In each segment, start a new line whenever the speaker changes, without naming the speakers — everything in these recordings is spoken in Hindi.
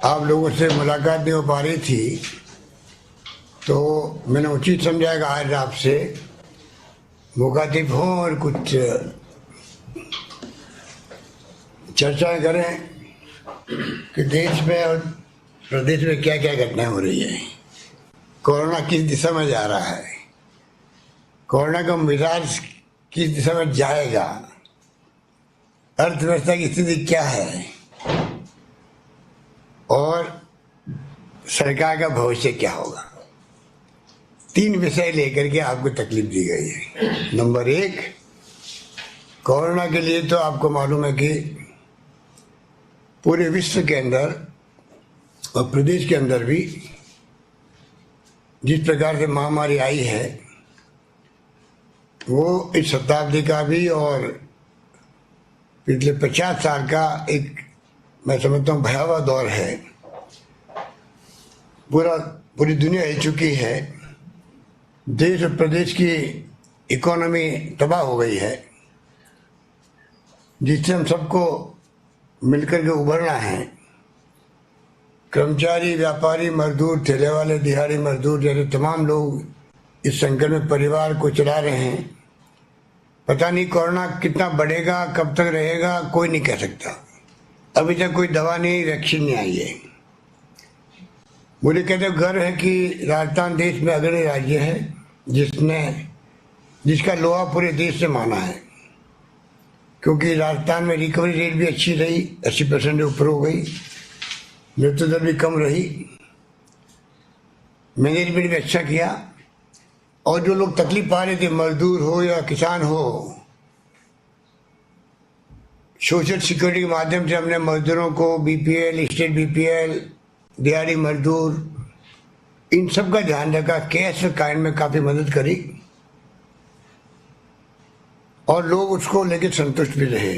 आप लोगों से मुलाकात नहीं हो पा रही थी, तो मैंने उचित समझा कि आज आपसे मुखातिब हों और कुछ चर्चाएं करें कि देश में और प्रदेश में क्या क्या घटनाएं हो रही है। कोरोना किस दिशा में जा रहा है, कोरोना का मिजाज किस दिशा में जाएगा, अर्थव्यवस्था की स्थिति क्या है और सरकार का भविष्य क्या होगा। 3 विषय लेकर के आपको तकलीफ दी गई है। नंबर 1, कोरोना के लिए तो आपको मालूम है कि पूरे विश्व के अंदर और प्रदेश के अंदर भी जिस प्रकार से महामारी आई है वो इस शताब्दी का भी और पिछले 50 साल का एक, मैं समझता हूँ, भयावह दौर है। पूरी दुनिया हिल चुकी है, देश और प्रदेश की इकोनॉमी तबाह हो गई है, जिससे हम सबको मिलकर के उभरना है। कर्मचारी, व्यापारी, मजदूर, ठेले वाले, दिहाड़ी मजदूर जैसे तमाम लोग इस संकट में परिवार को चला रहे हैं। पता नहीं कोरोना कितना बढ़ेगा, कब तक रहेगा, कोई नहीं कह सकता। अभी तक कोई दवा नहीं, वैक्सीन नहीं आई है। मुझे कहते गर्व है कि राजस्थान देश में अग्रणी राज्य है जिसका लोहा पूरे देश से माना है, क्योंकि राजस्थान में रिकवरी रेट भी अच्छी रही, 80% से ऊपर हो गई, मृत्यु दर भी कम रही, मैनेजमेंट भी अच्छा किया। और जो लोग तकलीफ पा रहे थे, मजदूर हो या किसान हो, सोशल सिक्योरिटी के माध्यम से हमने मजदूरों को बीपीएल, स्टेट बीपीएल, दिहाड़ी मजदूर, इन सब का ध्यान रखा, कैश काइंड में काफी मदद करी और लोग उसको लेकर संतुष्ट भी रहे,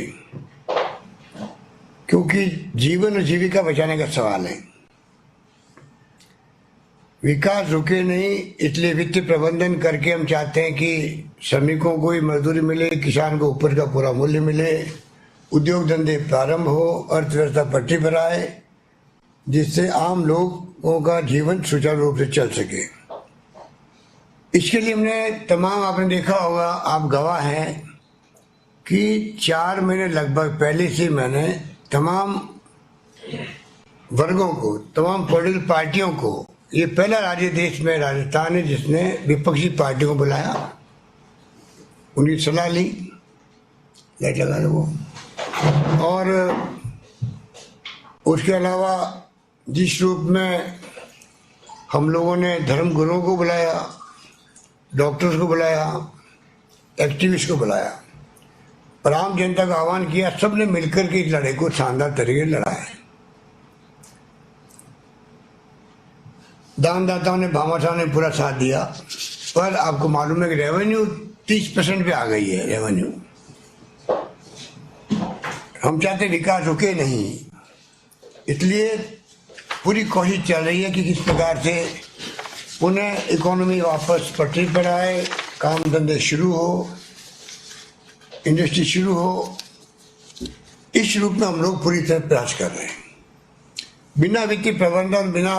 क्योंकि जीवन और जीविका बचाने का सवाल है। विकास रुके नहीं, इसलिए वित्तीय प्रबंधन करके हम चाहते हैं कि श्रमिकों को भी मजदूरी मिले, किसान को ऊपर का पूरा मूल्य मिले, उद्योग धंधे प्रारंभ हो, अर्थव्यवस्था पटरी पर आए, जिससे आम लोगों का जीवन सुचारू रूप से चल सके। इसके लिए हमने तमाम, आपने देखा होगा, आप गवाह हैं कि 4 महीने लगभग पहले से मैंने तमाम वर्गों को, तमाम पॉलिटिकल पार्टियों को, ये पहला राज्य देश में राजस्थान है जिसने विपक्षी पार्टियों को बुलाया, उनकी सलाह ली, लाइट लगा दो वो। और उसके अलावा जिस रूप में हम लोगों ने धर्म गुरुओं को बुलाया, डॉक्टर्स को बुलाया, एक्टिविस्ट को बुलाया और आम जनता का आह्वान किया, सबने मिलकर के इस लड़ाई को शानदार तरीके से लड़ा है। दानदाताओं ने, भामाशाह ने पूरा साथ दिया। पर आपको मालूम है कि रेवेन्यू 30% पे आ गई है। रेवेन्यू हम चाहते विकास रुके नहीं, इसलिए पूरी कोशिश चल रही है कि किस प्रकार से पुनः इकोनॉमी वापस पटरी पर आए, काम धंधे शुरू हो, इंडस्ट्री शुरू हो। इस रूप में हम लोग पूरी तरह प्रयास कर रहे हैं। बिना वित्तीय प्रबंधन, बिना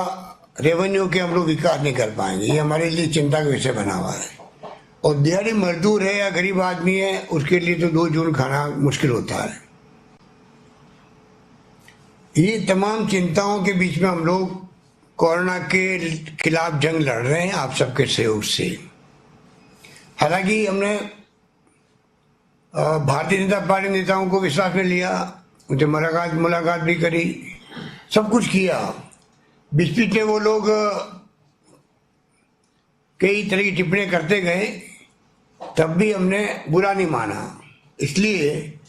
रेवेन्यू के हम लोग विकास नहीं कर पाएंगे, ये हमारे लिए चिंता का विषय बना हुआ है। और दिहाड़ी मजदूर है या गरीब आदमी है, उसके लिए तो 2 जून खाना मुश्किल होता है। ये तमाम चिंताओं के बीच में हम लोग कोरोना के खिलाफ जंग लड़ रहे हैं, आप सबके सहयोग से। हालांकि हमने भारतीय जनता पार्टी नेताओं को विश्वास में लिया, उनसे मुलाकात भी करी, सब कुछ किया। बीच में वो लोग कई तरह की टिप्पणियां करते गए, तब भी हमने बुरा नहीं माना। इसलिए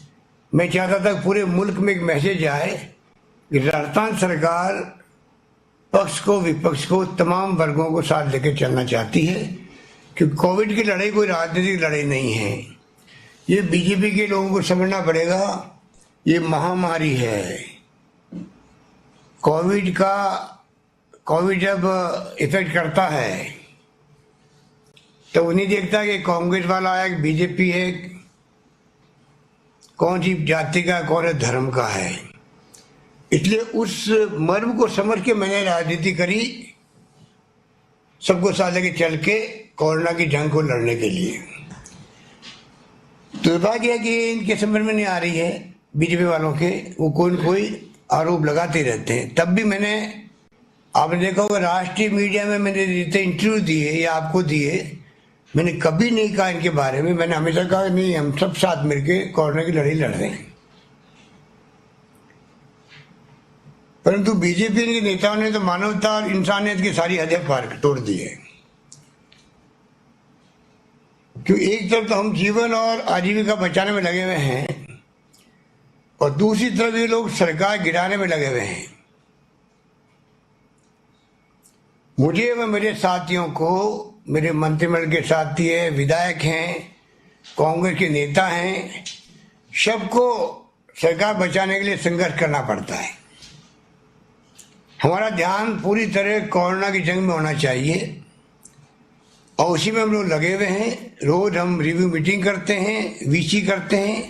मैं चाहता था पूरे मुल्क में एक मैसेज आए कि राजस्थान सरकार पक्ष को, विपक्ष को, तमाम वर्गों को साथ लेकर चलना चाहती है, क्योंकि कोविड की लड़ाई कोई राजनीतिक लड़ाई नहीं है। ये बीजेपी के लोगों को समझना पड़ेगा, ये महामारी है। कोविड जब इफेक्ट करता है तो उन्हीं देखता कि कांग्रेस वाला है, बीजेपी है, कौन सी जाति का, कौन धर्म का है। इसलिए उस मर्म को समझ के मैंने राजनीति करी, सबको साथ लेके चल के कोरोना की जंग को लड़ने के लिए। दुर्भाग्य है कि इनके समझ में नहीं आ रही है बीजेपी वालों के, वो कोई न कोई आरोप लगाते रहते हैं। तब भी मैंने, आपने देखा होगा राष्ट्रीय मीडिया में मैंने जितने इंटरव्यू दिए या आपको दिए, मैंने कभी नहीं कहा इनके बारे में। मैंने हमेशा कहा नहीं, हम सब साथ मिलके कोरोना की लड़ाई लड़ रहे हैं। परंतु बीजेपी के नेताओं ने तो मानवता और इंसानियत की सारी हदें पार तोड़ दी है। क्योंकि एक तरफ तो हम जीवन और आजीविका बचाने में लगे हुए हैं और दूसरी तरफ ये लोग सरकार गिराने में लगे हुए हैं। मुझे व मेरे साथियों को, मेरे मंत्रिमंडल के साथी है, विधायक हैं, कांग्रेस के नेता हैं, सबको सरकार बचाने के लिए संघर्ष करना पड़ता है। हमारा ध्यान पूरी तरह कोरोना की जंग में होना चाहिए और उसी में हम लोग लगे हुए हैं। रोज हम रिव्यू मीटिंग करते हैं, वीसी करते हैं।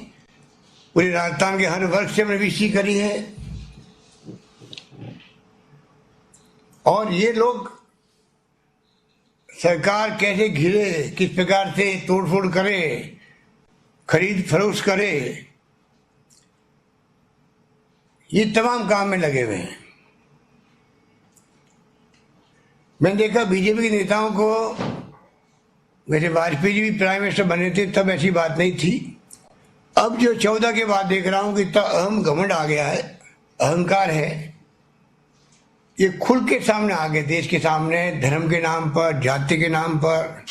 पूरे राजस्थान के हर वर्ग से हमने वीसी करी है। और ये लोग सरकार कैसे घिरे, किस प्रकार से तोड़फोड़ करे, खरीद फरोख्त करे, ये तमाम काम में लगे हुए हैं। मैंने देखा बीजेपी के नेताओं को, वैसे वाजपेयी जी भी प्राइम मिनिस्टर बने थे तब ऐसी बात नहीं थी। अब जो 14 के बाद देख रहा हूं कि इतना अहम घमंड आ गया है, अहंकार है, ये खुल के सामने आ गए देश के सामने। धर्म के नाम पर, जाति के नाम पर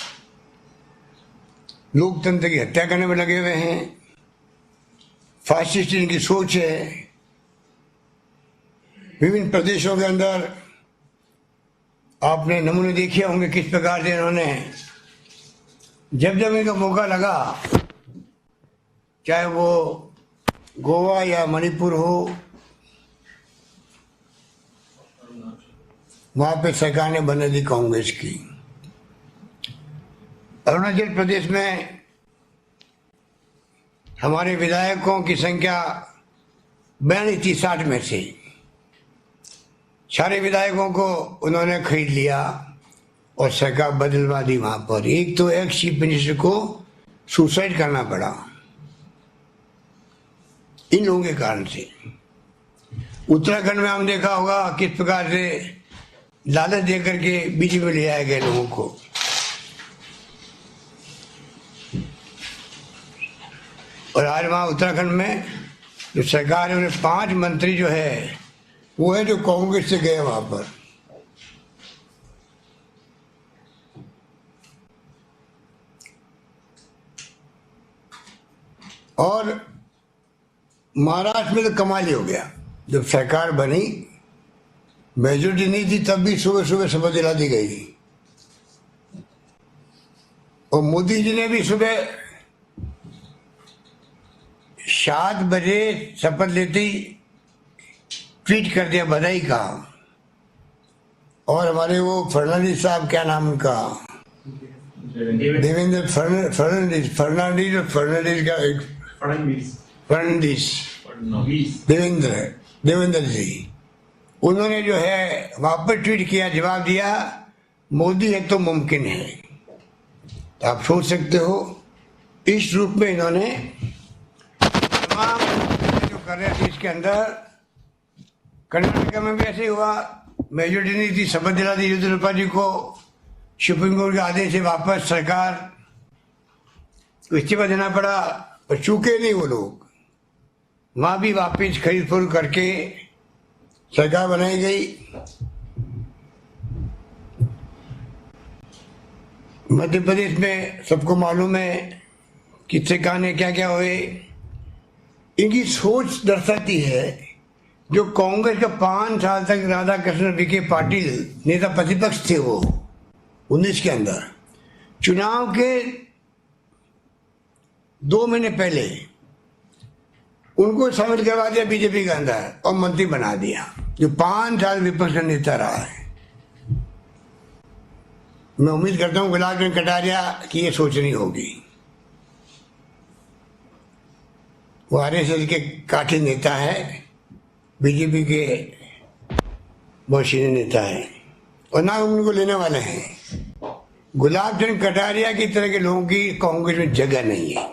लोकतंत्र की हत्या करने में लगे हुए हैं। फासिस्ट इनकी सोच है। विभिन्न प्रदेशों के अंदर आपने नमूने देखे होंगे किस प्रकार से इन्होंने जब जब इनका मौका लगा, चाहे वो गोवा या मणिपुर हो, वहां पे सरकार ने बनने दी कांग्रेस की। अरुणाचल प्रदेश में हमारे विधायकों की संख्या 42 थी 60 में से। सारे विधायकों को उन्होंने खरीद लिया और सरकार बदलवा दी वहां पर। एक तो एक्स चीफ मिनिस्टर को सुसाइड करना पड़ा इन लोगों के कारण से। उत्तराखंड में हम देखा होगा किस प्रकार से लालच देकर के बीजेपी में ले आए गए लोगों को। और आज वहां उत्तराखंड में जो सरकार है, उन्हें 5 मंत्री जो है वो है जो कांग्रेस से गए वहां पर। और महाराष्ट्र में तो कमाल ही हो गया। जब सरकार बनी, मेजोरिटी नहीं थी, तब भी सुबह सुबह शपथ दिला दी गई। और मोदी जी ने भी सुबह 7 बजे शपथ लेते ही ट्वीट कर दिया बधाई का। और हमारे वो फर्नांडिस साहब, क्या नाम उनका, देवेंद्र फर्नांडिस का एक देवेंद्र जी, उन्होंने जो है वापस ट्वीट किया, जवाब दिया, मोदी है तो मुमकिन है। तो आप सोच सकते हो इस रूप में इन्होंने तमाम जो कर रहे थे इसके अंदर। कर्नाटक में भी ऐसे हुआ, मेजोरिटी नहीं थी, शपथ दिला दी येदियुरप्पा जी को। सुप्रीम कोर्ट के आदेश से वापस सरकार को इस्तीफा देना पड़ा, पर चूके नहीं वो लोग। वहां भी वापस खरीद फरोख्त करके सरकार बनाई गई। मध्य प्रदेश में सबको मालूम है किससे कहानी क्या क्या हुए। इनकी सोच दर्शाती है, जो कांग्रेस का 5 साल तक राधा कृष्ण विखे पाटिल नेता प्रतिपक्ष थे, वो 19 के अंदर चुनाव के 2 महीने पहले उनको शामिल करवा दिया बीजेपी के अंदर और मंत्री बना दिया, जो 5 साल विपक्ष का नेता रहा है। मैं उम्मीद करता हूं गुलाब चंद कटारिया की ये सोचनी होगी। वो आरएसएस के काठी नेता है, बीजेपी के बहुत सीनियर नेता हैं और ना उनको लेने वाले हैं। गुलाब चंद कटारिया की तरह के लोगों की कांग्रेस में जगह नहीं है।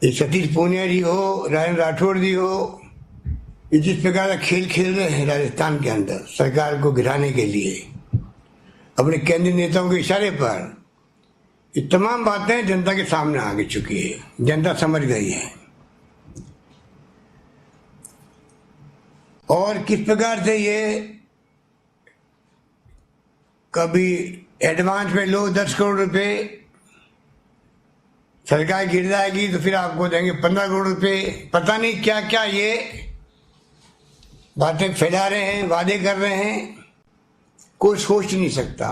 ये सतीश पूनिया जी हो, राजेंद्र राठौड़ जी हो, ये जिस प्रकार का खेल खेल रहे हैं राजस्थान के अंदर सरकार को गिराने के लिए अपने केंद्रीय नेताओं के इशारे पर, ये तमाम बातें जनता के सामने आ चुकी है, जनता समझ गई है। और किस प्रकार से ये कभी एडवांस में लो 10 करोड़ रुपए, सरकार गिर जाएगी तो फिर आपको देंगे 15 करोड़ रुपए, पता नहीं क्या क्या ये बातें फैला रहे हैं, वादे कर रहे हैं, कोई सोच नहीं सकता।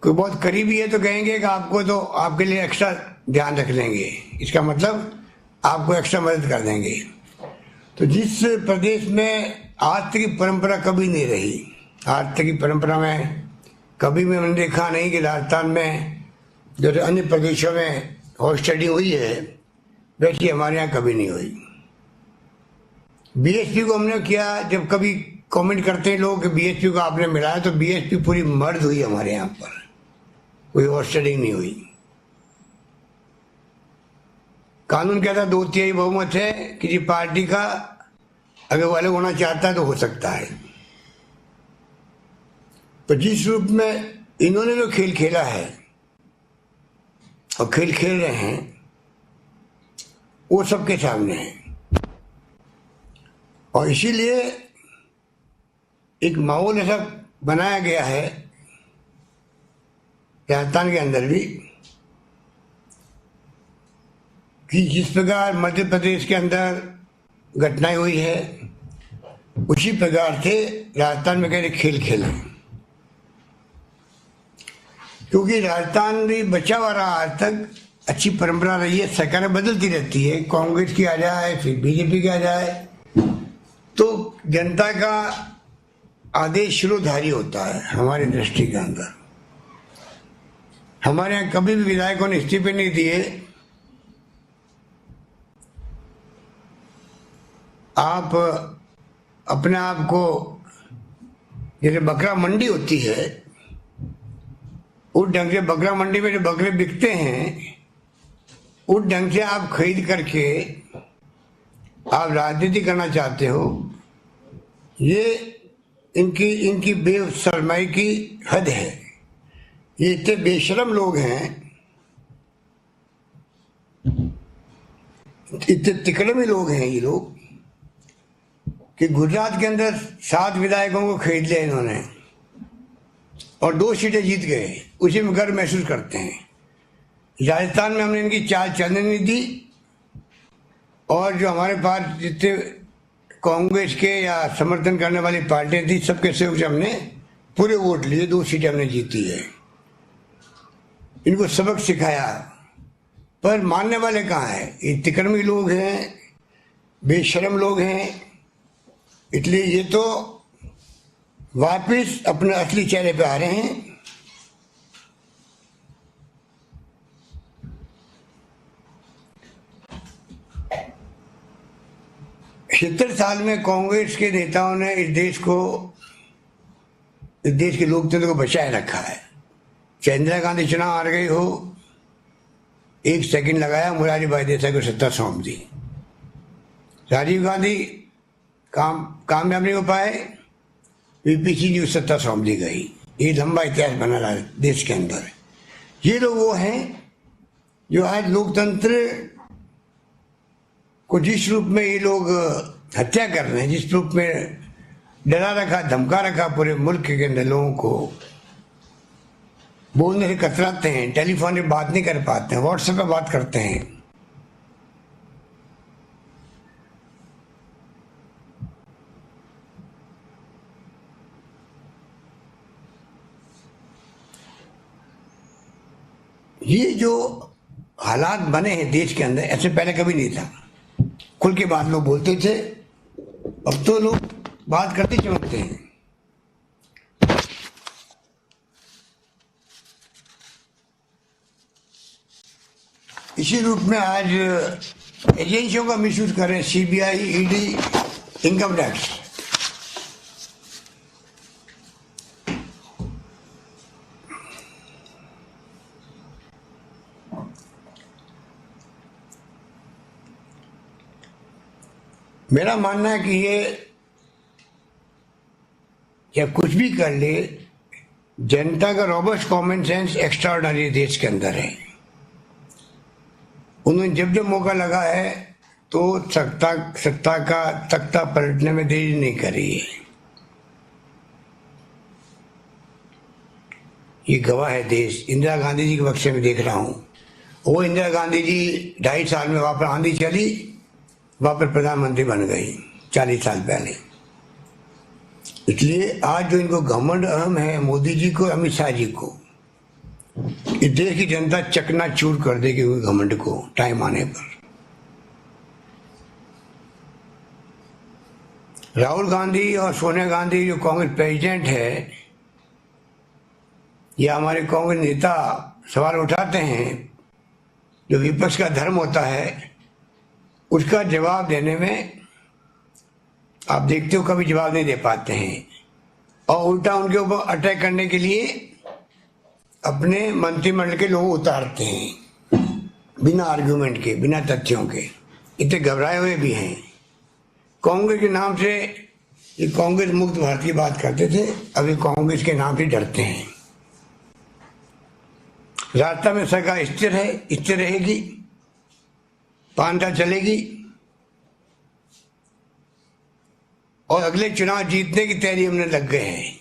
कोई बहुत करीबी है तो कहेंगे कि आपको तो आपके लिए एक्स्ट्रा ध्यान रख लेंगे, इसका मतलब आपको एक्स्ट्रा मदद कर देंगे। तो जिस प्रदेश में आज तक की परंपरा कभी नहीं रही, आज तक की परंपरा में कभी भी मैंने देखा नहीं कि राजस्थान में जो अन्य प्रदेशों में हाउस स्टडी हुई है वैसी हमारे यहाँ कभी नहीं हुई। बीएसपी को हमने किया, जब कभी कमेंट करते हैं लोग कि बीएसपी को आपने मिलाया, तो बीएसपी पूरी मर्द हुई हमारे यहाँ पर, कोई हाउस स्टडी नहीं हुई। कानून कहता 2/3 बहुमत है, किसी पार्टी का अगर वो अलग होना चाहता है तो हो सकता है। तो जिस रूप में इन्होंने जो खेल खेला है और खेल खेल रहे हैं वो सबके सामने है। और इसीलिए एक माहौल ऐसा बनाया गया है राजस्थान के अंदर भी कि जिस प्रकार मध्य प्रदेश के अंदर घटनाएं हुई है उसी प्रकार से राजस्थान में कहीं खेल खेले, क्योंकि राजस्थान भी बचा हुआ रहा, आज तक अच्छी परंपरा रही है, सरकारें बदलती रहती है, कांग्रेस की आ जाए फिर बीजेपी की आ जाए, तो जनता का आदेश शिरोधारी होता है। हमारी दृष्टि के अंदर हमारे यहाँ कभी भी विधायकों ने इस्तीफे नहीं दिए। आप अपने आप को, जैसे बकरा मंडी होती है उस ढंग से बकरा मंडी में जो बकरे बिकते हैं उस ढंग से आप खरीद करके आप राजनीति करना चाहते हो, ये इनकी बेशर्माई की हद है। ये इतने बेशरम लोग हैं, इतने तिकड़मे लोग हैं ये लोग कि गुजरात के अंदर 7 विधायकों को खरीद लिया इन्होंने और 2 सीटें जीत गए, उसी में गर्व महसूस करते हैं। राजस्थान में हमने इनकी चाल चलने नहीं दी और जो हमारे पास जितने कांग्रेस के या समर्थन करने वाली पार्टियां थी सबके सहयोग से हमने पूरे वोट लिए, 2 सीटें हमने जीती है। इनको सबक सिखाया, पर मानने वाले कहाँ हैं? ये तिकड़मी लोग हैं, बेशरम लोग हैं, इसलिए ये तो वापिस अपने असली चेहरे पे आ रहे हैं। 70 साल में कांग्रेस के नेताओं ने इस देश के लोकतंत्र को बचाए रखा है। चाहे इंदिरा गांधी चुनाव हार गई हो, 1 सेकंड लगाया, मोरारजी भाई देसाई को सत्ता सौंप दी। राजीव गांधी कामयाब नहीं हो पाए, वीपी सिंह को सत्ता सौंप दी गई। ये लंबा इतिहास बना रहा है देश के अंदर। ये लोग वो हैं जो आज लोकतंत्र को जिस रूप में ये लोग हत्या कर रहे हैं, जिस रूप में डरा रखा, धमका रखा पूरे मुल्क के अंदर लोगों को, बोलने से कतराते हैं, टेलीफोन पे बात नहीं कर पाते हैं, व्हाट्सएप पे बात करते हैं। ये जो हालात बने हैं देश के अंदर, ऐसे पहले कभी नहीं था। खुल के बात लोग बोलते थे, अब तो लोग बात करते चमकते हैं। इसी रूप में आज एजेंसियों का मिसयूज कर रहे हैं, सीबीआई, ईडी, इनकम टैक्स। मेरा मानना है कि ये या कुछ भी कर ले, जनता का रॉबस्ट कॉमन सेंस एक्स्ट्राऑर्डिनरी देश के अंदर है। उन्होंने जब जब मौका लगा है तो सत्ता का तख्ता पलटने में देरी नहीं करी है। ये गवाह है देश। इंदिरा गांधी जी के बक्से में देख रहा हूं, वो इंदिरा गांधी जी 2.5 साल में वहां पर आंधी चली, वहां पर प्रधानमंत्री बन गई 40 साल पहले। इसलिए आज जो इनको घमंड अहम है मोदी जी को, अमित शाह जी को, इस देश की जनता चकनाचूर कर देगी उनके घमंड को टाइम आने पर। राहुल गांधी और सोनिया गांधी जो कांग्रेस प्रेसिडेंट है या हमारे कांग्रेस नेता सवाल उठाते हैं, जो विपक्ष का धर्म होता है उसका जवाब देने में आप देखते हो कभी जवाब नहीं दे पाते हैं, और उल्टा उनके ऊपर अटैक करने के लिए अपने मंत्रिमंडल के लोग उतारते हैं बिना आर्गुमेंट के, बिना तथ्यों के। इतने घबराए हुए भी हैं। कांग्रेस के नाम से ये कांग्रेस मुक्त भारत की बात करते थे, अभी कांग्रेस के नाम से डरते हैं। रास्ता में सरकार स्थिर है, स्थिर रहेगी, 5 साल चलेगी, और अगले चुनाव जीतने की तैयारी हमने लग गए हैं।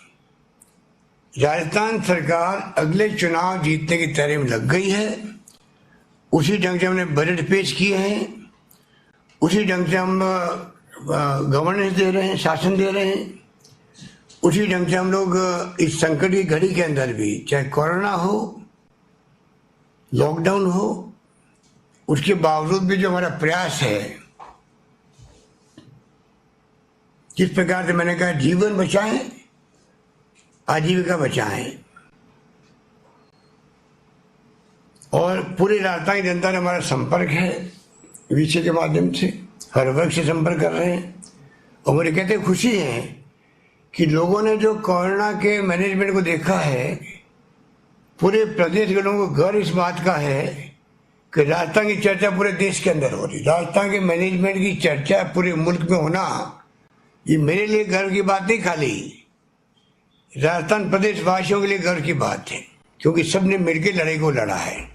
राजस्थान सरकार अगले चुनाव जीतने की तैयारी में लग गई है। उसी ढंग से हमने बजट पेश किए हैं, उसी ढंग से हम गवर्नेंस दे रहे हैं, शासन दे रहे हैं, उसी ढंग से हम लोग इस संकट की घड़ी के अंदर भी, चाहे कोरोना हो, लॉकडाउन हो, उसके बावजूद भी जो हमारा प्रयास है, जिस प्रकार से मैंने कहा जीवन बचाएं, आजीविका बचाएं, और पूरे राजस्थान की जनता ने हमारा संपर्क है वीसी के माध्यम से, हर वर्ग से संपर्क कर रहे हैं। और मुझे कहते खुशी है कि लोगों ने जो कोरोना के मैनेजमेंट को देखा है, पूरे प्रदेश के लोगों को गर्व इस बात का है कि राजस्थान की चर्चा पूरे देश के अंदर हो रही। राजस्थान के मैनेजमेंट की चर्चा पूरे मुल्क में होना, ये मेरे लिए गर्व की बात नहीं, खाली राजस्थान प्रदेश वासियों के लिए गर्व की बात है, क्योंकि सबने मिलकर लड़ाई को लड़ा है।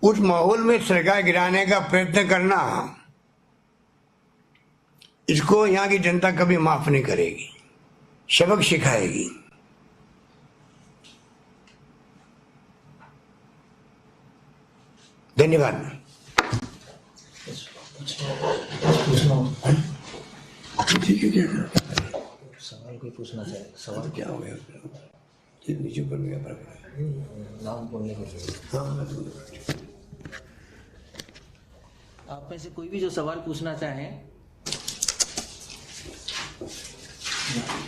उस माहौल में सरकार गिराने का प्रयत्न करना, इसको यहाँ की जनता कभी माफ नहीं करेगी, सबक सिखाएगी। धन्यवाद। ठीक है,
सवाल कोई पूछना चाहे? सवाल
क्या हो गया? नीचे ऊपर गया
नाम बोलने के लिए।
हाँ,
आप में से कोई भी जो सवाल पूछना चाहें।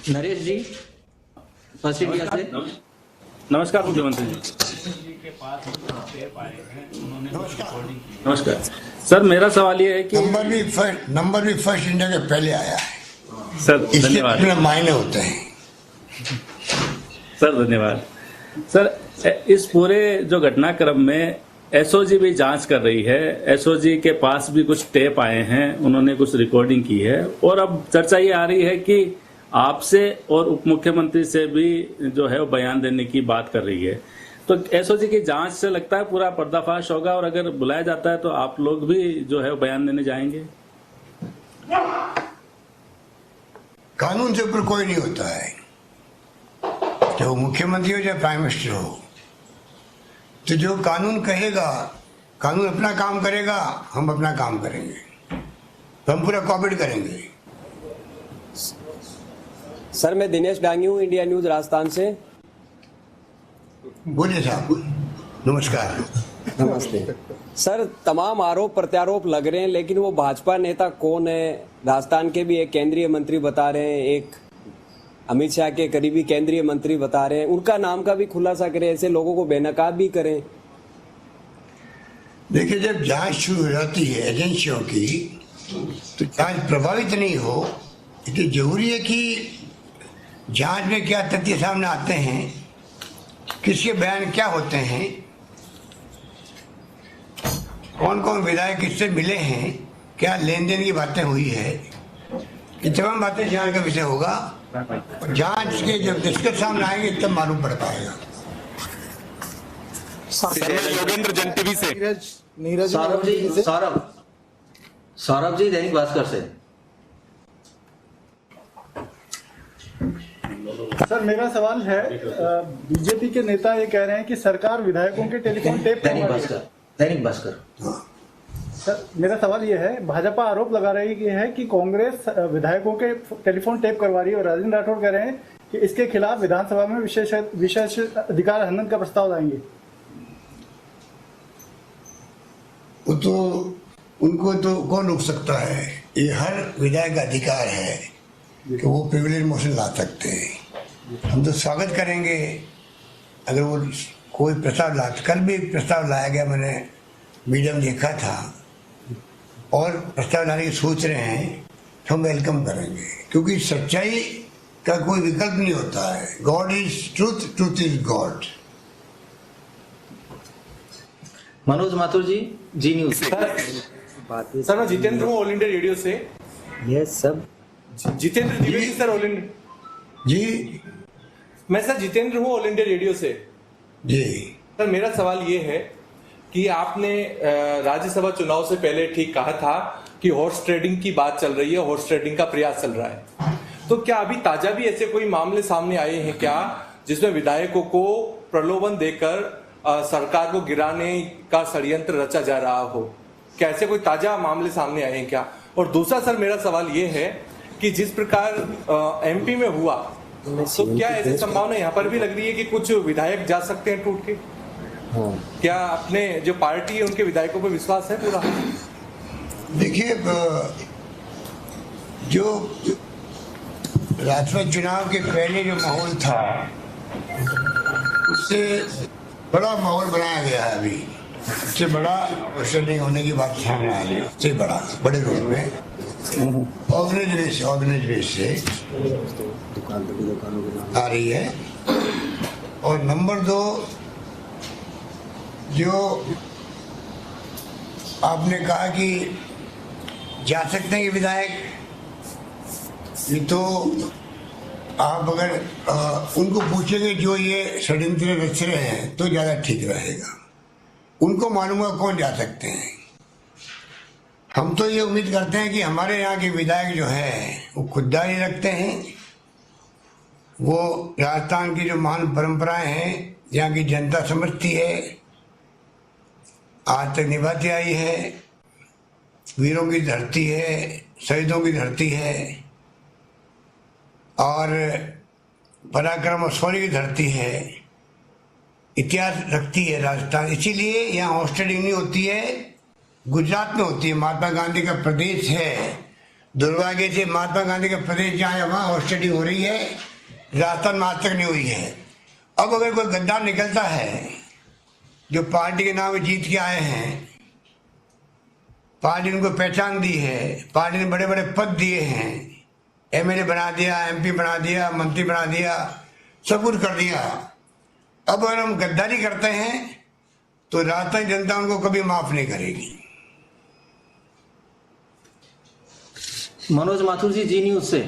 नरेश जी, फर्स्ट इंडिया से।
नमस्कार मुख्यमंत्री जी। नमस्कार सर, मेरा सवाल ये है कि
नंबर भी फर्स्ट इंडिया के पहले आया है
सर। धन्यवाद।
इसके मायने होते हैं
सर, धन्यवाद सर। इस पूरे जो घटनाक्रम में एसओजी भी जांच कर रही है, एसओजी के पास भी कुछ टेप आए हैं, उन्होंने कुछ रिकॉर्डिंग की है, और अब चर्चा ये आ रही है कि आपसे और उप मुख्यमंत्री से भी जो है वो बयान देने की बात कर रही है। तो एसओजी की जांच से लगता है पूरा पर्दाफाश होगा, और अगर बुलाया जाता है तो आप लोग भी जो है वो बयान देने जाएंगे?
कानून से ऊपर कोई नहीं होता है, चाहे वो मुख्यमंत्री हो चाहे प्राइम मिनिस्टर हो। तो जो कानून कहेगा, कानून अपना काम करेगा, हम अपना काम करेंगे, तो हम पूरा कोऑपरेट करेंगे।
सर, मैं दिनेश डांगी हूँ, इंडिया न्यूज राजस्थान से।
बोलिए साहब। नमस्कार।
नमस्ते सर। तमाम आरोप प्रत्यारोप लग रहे हैं, लेकिन वो भाजपा नेता कौन है? राजस्थान के भी एक केंद्रीय मंत्री बता रहे हैं, एक अमित शाह के करीबी केंद्रीय मंत्री बता रहे हैं, उनका नाम का भी खुलासा करें, ऐसे लोगों को बेनकाब भी करें।
देखिए, जब जांच शुरू हो जाती है एजेंसियों की तो जांच प्रभावित नहीं हो, इसलिए जरूरी है कि जांच में क्या तथ्य सामने आते हैं, किसके बयान क्या होते हैं, कौन कौन विधायक किससे मिले हैं, क्या लेन देन की बातें हुई है, ये तमाम बातें जांच का विषय होगा। और जांच के जब निष्कर्ष सामने आएंगे तब मालूम पड़ पाएगा।
योगेंद्र जन टीवी से
नीरज
सौरभ जी दैनिक भास्कर से।
सर, मेरा सवाल है, बीजेपी के नेता ये कह रहे हैं कि सरकार विधायकों के telephone tape
Dainik Bhaskar.
Sir, मेरा सवाल ये है, भाजपा आरोप लगा रही है कि कांग्रेस विधायकों के टेलीफोन टेप करवा रही है और राजेंद्र राठौड़ कह रहे हैं कि इसके खिलाफ विधानसभा में विशेष अधिकार हनन का प्रस्ताव लाएंगे।
वो तो उनको तो कौन रोक सकता है? ये हर विधायक का अधिकार है कि वो प्रिविलेज मोशन ला सकते हैं। हम तो स्वागत करेंगे अगर वो कोई प्रस्ताव ला। कल भी एक प्रस्ताव लाया गया, मैंने मीडिया में देखा था, और प्रस्ताव लाने की सोच रहे हैं तो हम वेलकम करेंगे, क्योंकि सच्चाई का कोई विकल्प नहीं होता है। God is truth, truth is God.
Manoj Mathur ji, Zee News.
Sir, मैं जितेंद्र हूँ, ऑल इंडिया रेडियो से।
ये सब
Jitendra Dwivedi sir, All India.
जी,
मैं सर जितेंद्र हूँ, ऑल इंडिया रेडियो से।
जी
सर, मेरा सवाल ये है कि आपने राज्यसभा चुनाव से पहले ठीक कहा था कि हॉर्स ट्रेडिंग की बात चल रही है, हॉर्स ट्रेडिंग का प्रयास चल रहा है। तो क्या अभी ताजा भी ऐसे कोई मामले सामने आए हैं क्या, जिसमें विधायकों को प्रलोभन देकर सरकार को गिराने का षड्यंत्र रचा जा रहा हो? क्या ऐसे कोई ताजा मामले सामने आए हैं क्या? और दूसरा सर, मेरा सवाल ये है कि जिस प्रकार एमपी में हुआ, तो क्या ऐसी संभावना यहाँ पर भी लग रही है कि कुछ विधायक जा सकते हैं टूट के? क्या अपने जो पार्टी है उनके विधायकों पर विश्वास है पूरा?
देखिए, जो राज्यसभा चुनाव के पहले जो माहौल था उससे बड़ा माहौल बनाया गया है। अभी उससे बड़ा अवसर नहीं होने की बात सामने आ रही है। उससे बड़े रूप में ऑर्गेनाइज बेस से आ रही है। और नंबर 2, जो आपने कहा कि जा सकते हैं कि विधायक, ये तो आप अगर उनको पूछेंगे जो ये षड्यंत्र रच रहे हैं तो ज़्यादा ठीक रहेगा। उनको मालूम है कौन जा सकते हैं। हम तो ये उम्मीद करते हैं कि हमारे यहाँ के विधायक जो है वो खुददारी रखते हैं, वो राजस्थान की जो महान परंपराएं हैं, यहाँ की जनता समझती है, आज तक निभाती आई है। वीरों की धरती है, शहीदों की धरती है, और पराक्रम और शौर्य की धरती है, इतिहास रखती है राजस्थान। इसीलिए यहाँ हॉर्स ट्रेडिंग नहीं होती है, गुजरात में होती है। महात्मा गांधी का प्रदेश है, दुर्भाग्य से महात्मा गांधी का प्रदेश जहाँ है वहाँ हॉर्स ट्रेडिंग हो रही है, राजस्थान में आज तक नहीं हुई है। अब अगर कोई गद्दार निकलता है जो पार्टी के नाम पे जीत के आए हैं, पार्टी ने उनको पहचान दी है, पार्टी ने बड़े बड़े पद दिए हैं, एमएलए बना दिया, एमपी बना दिया, मंत्री बना दिया, सब कुछ कर दिया। अब अगर हम गद्दारी करते हैं तो राजस्थान जनता उनको कभी माफ नहीं करेगी।
मनोज माथुर जी, जी न्यूज से।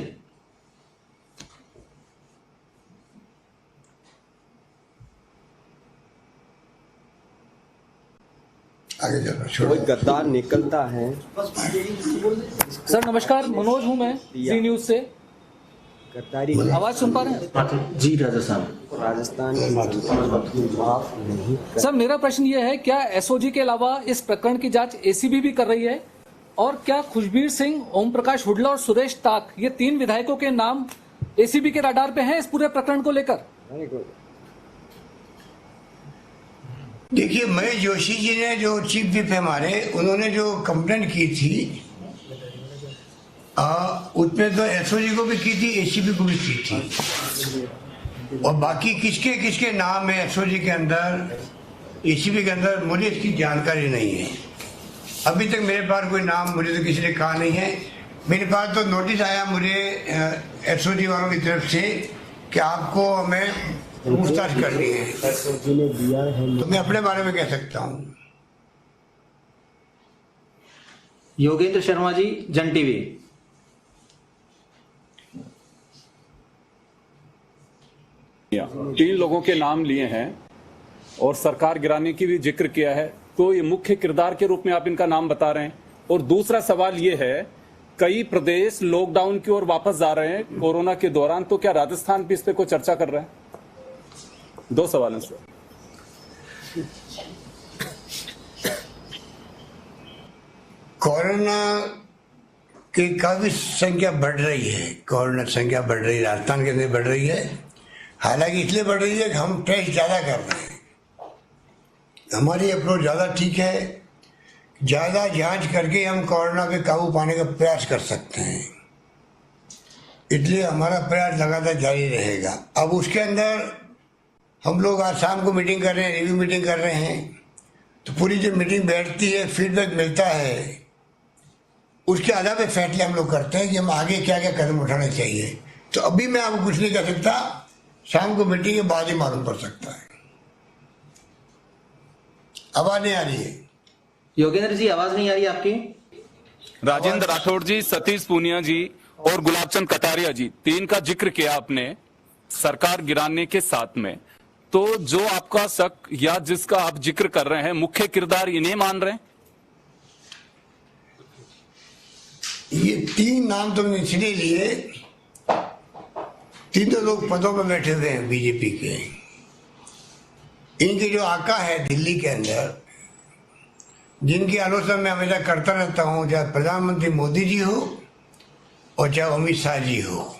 आगे चलो,
कोई
छोड़ो।
गद्दार निकलता है।
सर नमस्कार, मनोज हूं मैं, जी न्यूज से।
गद्दारी
आवाज सुन पा रहे हैं?
जी राजस्थान।
राजस्थान की माफ नहीं कर।
सर मेरा प्रश्न ये है, क्या एसओजी के अलावा इस प्रकरण की जांच एसीबी भी कर रही है? और क्या खुशबीर सिंह, ओम प्रकाश हुड्डा और सुरेश ताक, ये 3 विधायकों के नाम एसीबी के रडार पे हैं इस पूरे प्रकरण को लेकर?
देखिए, महेश जोशी जी ने, जो चीफ व्हिप है हमारे, उन्होंने जो कंप्लेंट की थी उसमें तो एसओजी को भी की थी, एसीबी को भी की थी। और बाकी किसके किसके नाम है एसओजी के अंदर एसीबी के अंदर मुझे इसकी जानकारी नहीं है। अभी तक मेरे पास कोई नाम मुझे तो किसी ने कहा नहीं है। मेरे पास तो नोटिस आया मुझे एसओजी वालों की तरफ से कि आपको हमें पूछताछ करनी है, तो मैं अपने बारे में कह सकता हूँ।
योगेंद्र शर्मा जी, जन टीवी।
तीन लोगों के नाम लिए हैं और सरकार गिराने की भी जिक्र किया है, तो ये मुख्य किरदार के रूप में आप इनका नाम बता रहे हैं। और दूसरा सवाल ये है, कई प्रदेश लॉकडाउन की ओर वापस जा रहे हैं कोरोना के दौरान, तो क्या राजस्थान भी इस पे कोई चर्चा कर रहा है? दो सवाल हैं सर।
कोरोना की काफी संख्या बढ़ रही है, कोरोना संख्या बढ़ रही है, राजस्थान के अंदर बढ़ रही है। हालांकि इसलिए बढ़ रही है कि हम टेस्ट ज़्यादा कर रहे हैं, हमारी अप्रोच ज़्यादा ठीक है। ज़्यादा जांच करके हम कोरोना पे काबू पाने का प्रयास कर सकते हैं, इसलिए हमारा प्रयास लगातार जारी रहेगा। अब उसके अंदर हम लोग आज शाम को मीटिंग कर रहे हैं, रिव्यू मीटिंग कर रहे हैं, तो पूरी जो मीटिंग बैठती है, फीडबैक मिलता है, उसके आधार पे फैसले हम लोग करते हैं कि हम आगे क्या क्या कदम उठाने चाहिए। तो अभी मैं आपको कुछ नहीं कह सकता, शाम को मीटिंग के बाद ही मालूम पड़ सकता है। आवाज नहीं आ रही है?
योगेंद्र जी, आवाज नहीं आ रही आपकी।
राजेंद्र राठौड़ जी, सतीश पूनिया जी और गुलाबचंद कटारिया जी, तीन का जिक्र किया आपने सरकार गिराने के साथ में, तो जो आपका शक या जिसका आप जिक्र कर रहे हैं, मुख्य किरदार इन्हें मान रहे हैं?
ये तीन नाम तुमने इसलिए लिए, तीनों लोग पदों पर बैठे हुए हैं बीजेपी के। इनके जो आका है दिल्ली के अंदर, जिनकी आलोचना मैं हमेशा करता रहता हूँ, चाहे प्रधानमंत्री मोदी जी हो और चाहे अमित शाह जी हो,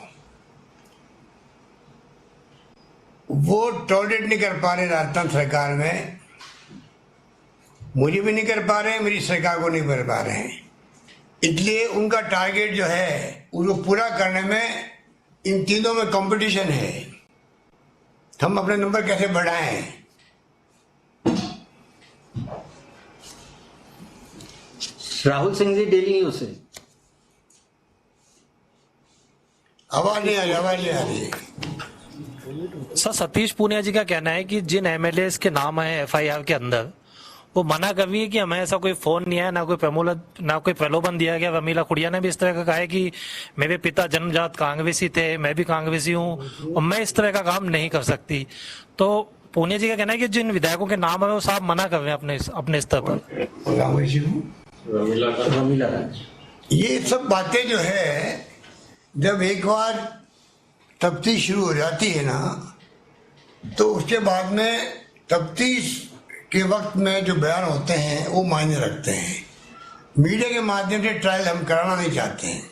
वो टॉलरेट नहीं कर पा रहे राजस्थान सरकार में। मुझे भी नहीं कर पा रहे हैं, मेरी सरकार को नहीं कर पा रहे हैं। इसलिए उनका टारगेट जो है उसको पूरा करने में इन तीनों में कंपटीशन है। हम अपने नंबर कैसे बढ़ाएं?
राहुल सिंह जी, डेली न्यूज से।
आवाज नहीं आ रही, आवाज नहीं आ रही।
सर, सतीश पूनिया जी का कहना है कि जिन एमएलए के नाम है एफआईआर के अंदर, वो मना कर रही है कि हमें ऐसा कोई फोन नहीं आया, ना कोई प्रलोभन दिया गया। रमीला खुड़िया ने भी इस तरह का कहा है कि मेरे पिता जन्मजात कांग्रेसी थे, मैं भी कांग्रेसी हूँ और मैं इस तरह का काम नहीं कर सकती। तो पूनिया जी का कहना है कि जिन विधायकों के नाम है वो साहब मना कर रहे हैं अपने स्तर पर।
रमीला,
ये सब बातें जो है, जब एक बार तफ्तीश शुरू हो जाती है ना, तो उसके बाद में तफ्तीश के वक्त में जो बयान होते हैं वो मायने रखते हैं। मीडिया के माध्यम से ट्रायल हम कराना नहीं चाहते हैं।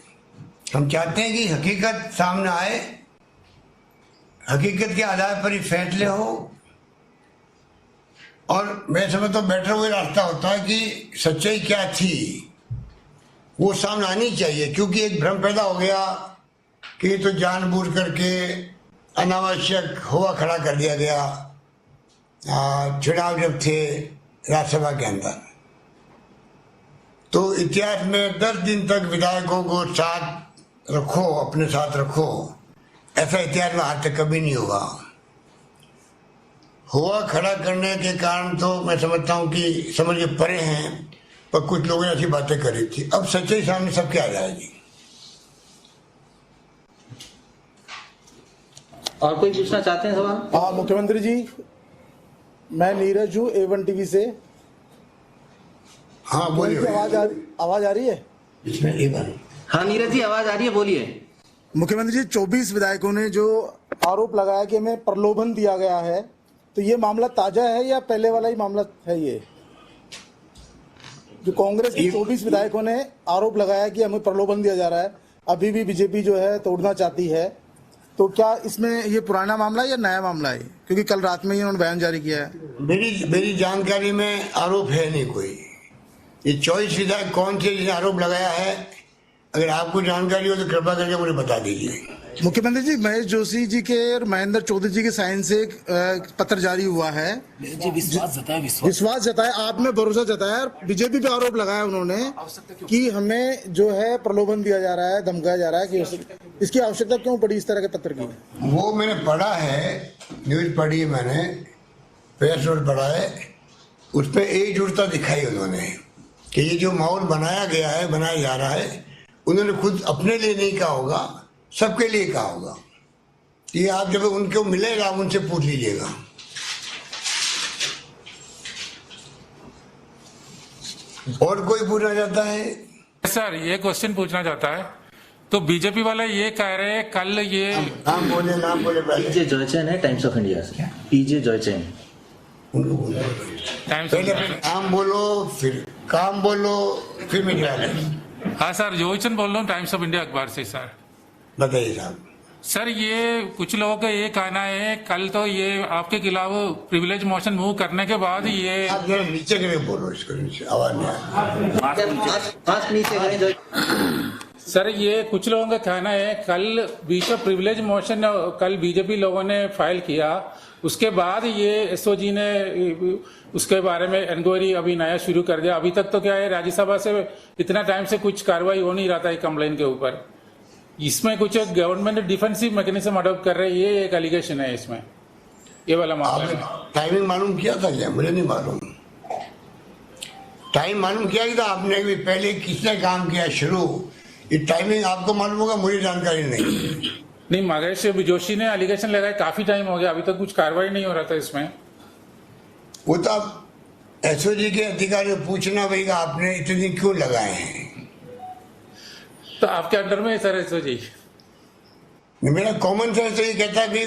हम चाहते हैं कि हकीकत सामने आए, हकीकत के आधार पर ही फैसले हो। और मैं समझता हूँ बेटर वही रास्ता होता है कि सच्चाई क्या थी वो सामने आनी चाहिए, क्योंकि एक भ्रम पैदा हो गया कि तो जानबूझ करके अनावश्यक हुआ खड़ा कर दिया गया। चुनाव जब थे राज्यसभा के अंदर, तो इतिहास में 10 दिन तक विधायकों को साथ रखो, अपने साथ रखो, ऐसा इतिहास में आज तक कभी नहीं हुआ। हुआ खड़ा करने के कारण तो मैं समझता हूँ कि समझ के परे हैं, पर कुछ लोगों ने ऐसी बातें करी थी। अब सच्चाई सामने सबके आ जाएगी।
और कोई पूछना चाहते हैं सवाल?
हाँ मुख्यमंत्री जी, मैं नीरज हूँ A1 टीवी से।
हाँ बोलिए।
आवाज आ रही है?
इसमें A1।
हाँ नीरज जी, आवाज आ रही है, बोलिए।
मुख्यमंत्री जी, 24 विधायकों ने जो आरोप लगाया कि हमें प्रलोभन दिया गया है, तो ये मामला ताजा है या पहले वाला ही मामला है? ये जो कांग्रेस के 24 विधायकों ने आरोप लगाया कि हमें प्रलोभन दिया जा रहा है, अभी भी बीजेपी जो है तोड़ना चाहती है, तो क्या इसमें ये पुराना मामला है या नया मामला है? क्योंकि कल रात में ही उन्होंने बयान जारी किया है।
मेरी जानकारी में आरोप है नहीं कोई। ये 24 विधायक कौन से जिन्हें आरोप लगाया है, अगर आपको जानकारी हो तो कृपया करके मुझे बता दीजिए।
मुख्यमंत्री जी, महेश जोशी जी के और महेंद्र चौधरी जी के साइन से एक पत्र जारी हुआ है। विश्वास जताया, आपने भरोसा जताया, बीजेपी पे आरोप लगाया उन्होंने कि हमें जो है प्रलोभन दिया जा रहा है, धमकाया जा रहा है कि इसकी आवश्यकता क्यों पड़ी इस तरह के पत्र की?
वो मैंने पढ़ा है, न्यूज पढ़ी है मैंने, प्रेस नोट पढ़ा है, उसमें एकजुटता दिखाई उन्होंने कि ये जो माहौल बनाया गया है, बनाया जा रहा है, उन्होंने खुद अपने लिए नहीं कहा होगा, सबके लिए कहा होगा। ये आप जब उनको मिलेगा आप उनसे पूछ लीजिएगा। और कोई पूछना चाहता है?
सर ये क्वेश्चन पूछना चाहता है, तो बीजेपी वाले ये कह रहे हैं कल ये
नाम बोले पहले।
पीजे जॉयचैन है टाइम्स ऑफ इंडिया से, पीजे जॉयचैन।
पहले नाम बोलो, फिर काम बोलो, फिर मीडिया।
हाँ सर, जॉयचैन बोल रहा हूँ टाइम्स ऑफ इंडिया अखबार से। सर
बताइए साहब।
सर ये कुछ लोगों का ये कहना है कल तो ये आपके खिलाफ प्रिविलेज मोशन मूव करने के बाद ये
आप जरा नीचे करके बोलो, इसको नीचे आवाज नहीं आ रही।
सर ये कुछ लोगों का कहना है कल बीच ऑफ प्रिविलेज मोशन कल बीजेपी लोगों ने फाइल किया, उसके बाद ये एसओजी ने उसके बारे में इंक्वायरी अभी नया शुरू कर दिया। अभी तक तो क्या है, राज्यसभा से इतना टाइम से कुछ कार्रवाई हो नहीं रहा था कंप्लेन के ऊपर। इसमें कुछ गवर्नमेंट डिफेंसिव मैकेनिज्म अडॉप्ट कर रहे हैं, ये एक एलिगेशन है इसमें, ये वाला मामला।
टाइमिंग मालूम किया था क्या? मुझे नहीं मालूम। टाइम मालूम किया था आपने भी? पहले किसने काम किया शुरू? ये टाइमिंग आपको मालूम होगा, मुझे जानकारी नहीं।
महेश जोशी ने एलिगेशन लगाया, काफी टाइम हो गया, अभी तक कुछ कार्रवाई नहीं हो रहा था इसमें।
वो तो आप एसओजी के अधिकारी पूछना पड़ेगा, आपने इतने दिन क्यों लगाए हैं?
तो आपके अंडर में है सर एसओजी?
मेरा कॉमन सेंस तो ये कहता है कि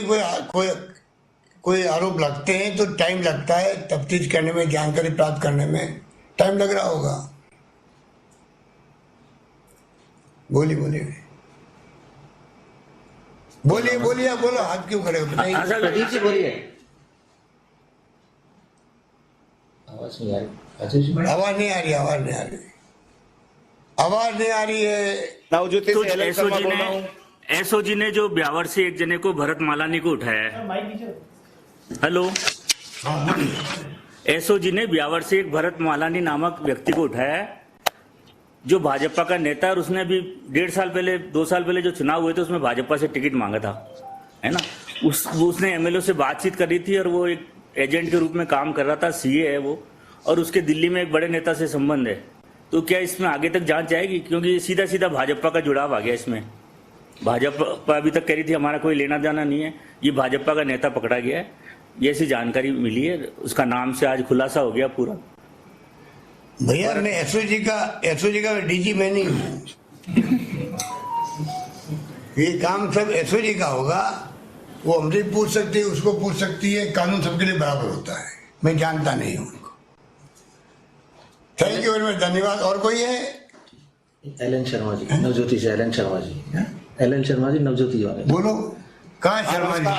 कोई आरोप लगते हैं तो टाइम लगता है, तफ्तीश करने में, जानकारी प्राप्त करने में टाइम लग रहा होगा। बोलिए आप बोलो, हाथ क्यों खड़े हो?
प्रदीप जी बोलिए। आवाज नहीं आ रही है।
एसओजी ने जो ब्यावर से एक जने को भरत मालानी को उठाया है, हेलो, एसओजी ने ब्यावर से एक भरत मालानी नामक व्यक्ति को उठाया है जो भाजपा का नेता है, और उसने अभी 1.5 साल पहले 2 साल पहले जो चुनाव हुए थे उसमें भाजपा से टिकट मांगा था, है ना। उसने एमएलए से बातचीत करी थी और वो एक एजेंट के रूप में काम कर रहा था, सीए है वो, और उसके दिल्ली में एक बड़े नेता से संबंध है। तो क्या इसमें आगे तक जांच आएगी? क्योंकि सीधा सीधा भाजपा का जुड़ाव आ गया इसमें। भाजपा अभी तक कह रही थी हमारा कोई लेना देना नहीं है, ये भाजपा का नेता पकड़ा गया है, ये ऐसी जानकारी मिली है, उसका नाम से आज खुलासा हो गया पूरा।
भैया मैं एसओजी का डीजी मैं नहीं हूँ, ये काम सब एसओजी का होगा। वो हमसे पूछ सकती है, उसको पूछ सकती है, कानून सबके लिए बराबर होता है। मैं जानता नहीं हूँ उनको। थैंक यू वेरी मच, धन्यवाद। और कोई है?
एलन शर्मा जी, नवज्योति से। एलन शर्मा जी नवज्योति वाले।
बोलो, कहाँ शर्मा जी?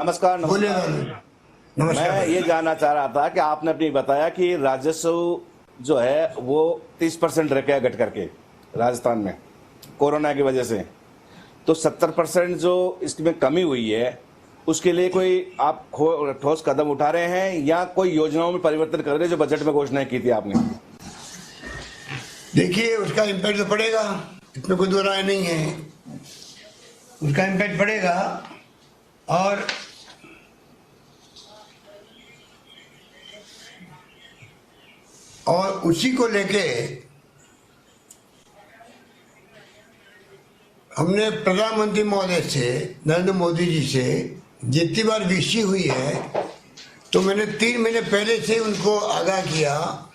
नमस्कार।
बोलिए।
मैं ये जानना चाह रहा था कि आपने अपनी बताया कि राजस्व जो है वो 30% रह गया घट करके राजस्थान में कोरोना की वजह से, तो 70% जो इसमें कमी हुई है उसके लिए कोई आप ठोस कदम उठा रहे हैं या कोई योजनाओं में परिवर्तन कर रहे हैं जो बजट में घोषणा की थी आपने?
देखिए, उसका इम्पैक्ट तो पड़ेगा, इसमें कोई दो राय नहीं है, उसका इम्पैक्ट पड़ेगा। और उसी को लेके हमने प्रधानमंत्री महोदय से, नरेंद्र मोदी जी से जितनी बार विषय हुई है, तो मैंने 3 महीने पहले से उनको आगाह किया।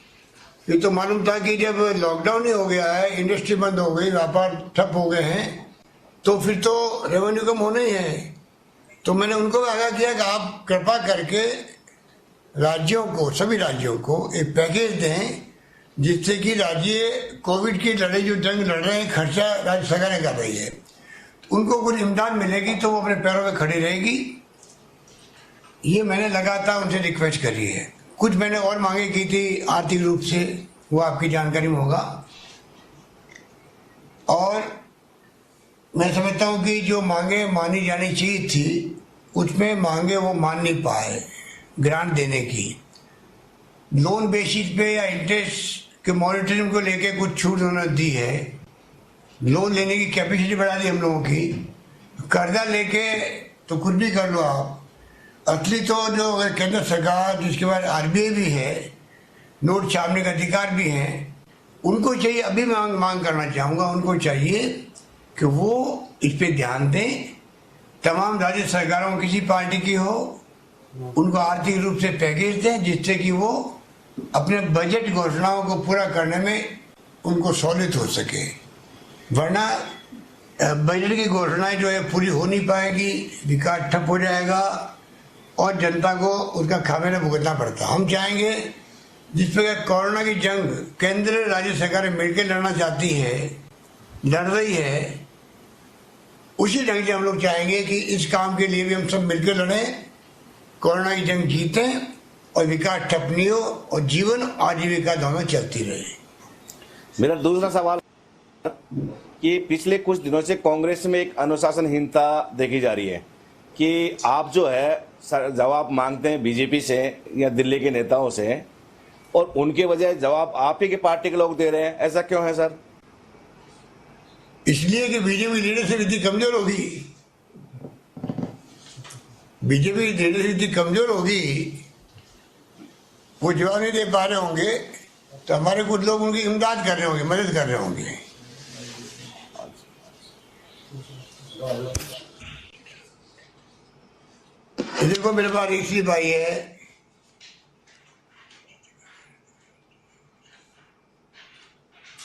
ये तो मालूम था कि जब लॉकडाउन ही हो गया है, इंडस्ट्री बंद हो गई, व्यापार ठप हो गए हैं, तो फिर तो रेवेन्यू कम होना ही है। तो मैंने उनको आगाह किया कि आप कृपा करके राज्यों को, सभी राज्यों को एक पैकेज दें जिससे कि राज्य कोविड की लड़ाई जो जंग लड़ रहे हैं, खर्चा राज्य सरकारें कर रही है, उनको कुछ इमदाद मिलेगी तो वो अपने पैरों पे खड़ी रहेगी। ये मैंने लगातार उनसे रिक्वेस्ट करी है। कुछ मैंने और मांगे की थी आर्थिक रूप से, वो आपकी जानकारी में होगा। और मैं समझता हूँ कि जो मांगे मानी जानी चाहिए थी उसमें मांगे वो मान नहीं पाए ग्रांट देने की। लोन बेसिस पे या इंटरेस्ट के मॉनिटरिंग को लेके कुछ छूट उन्होंने दी है, लोन लेने की कैपेसिटी बढ़ा दी हम लोगों की। कर्जा लेके तो कुछ भी कर लो आप, असली तो जो अगर केंद्र सरकार जिसके बाद आरबीआई भी है, नोट छापने का अधिकार भी है, उनको चाहिए, अभी मैं मांग करना चाहूँगा, उनको चाहिए कि वो इस पे ध्यान दें। तमाम राज्य सरकारों किसी पार्टी की हो, उनको आर्थिक रूप से पैकेज दें जिससे कि वो अपने बजट घोषणाओं को पूरा करने में उनको सहूलियत हो सके। वरना बजट की घोषणाएं जो है पूरी हो नहीं पाएगी, विकास ठप हो जाएगा और जनता को उसका खामियाजा भुगतना पड़ता। हम चाहेंगे जिस प्रकार कोरोना की जंग केंद्र राज्य सरकारें मिलकर लड़ना चाहती है, लड़ रही है, उसी ढंग से हम लोग चाहेंगे कि इस काम के लिए भी हम सब मिलकर लड़ें, कोरोना की जंग जीतें और विकास ठप नहीं हो और जीवन आजीविका दोनों चलती रहे।
मेरा दूसरा सवाल कि पिछले कुछ दिनों से कांग्रेस में एक अनुशासनहीनता देखी जा रही है कि आप जो है जवाब मांगते हैं बीजेपी से या दिल्ली के नेताओं से और उनके बजाय जवाब आप ही के पार्टी के लोग दे रहे हैं, ऐसा क्यों है सर?
इसलिए कि बीजेपी लीडरशिप इतनी कमजोर होगी, बीजेपी लीडरशिप इतनी कमजोर होगी, वो जवाब नहीं दे पा रहे होंगे तो हमारे कुछ लोग उनकी इमदाद कर रहे होंगे, मदद कर रहे होंगे। देखो मेरे पास एक स्लिप आई है,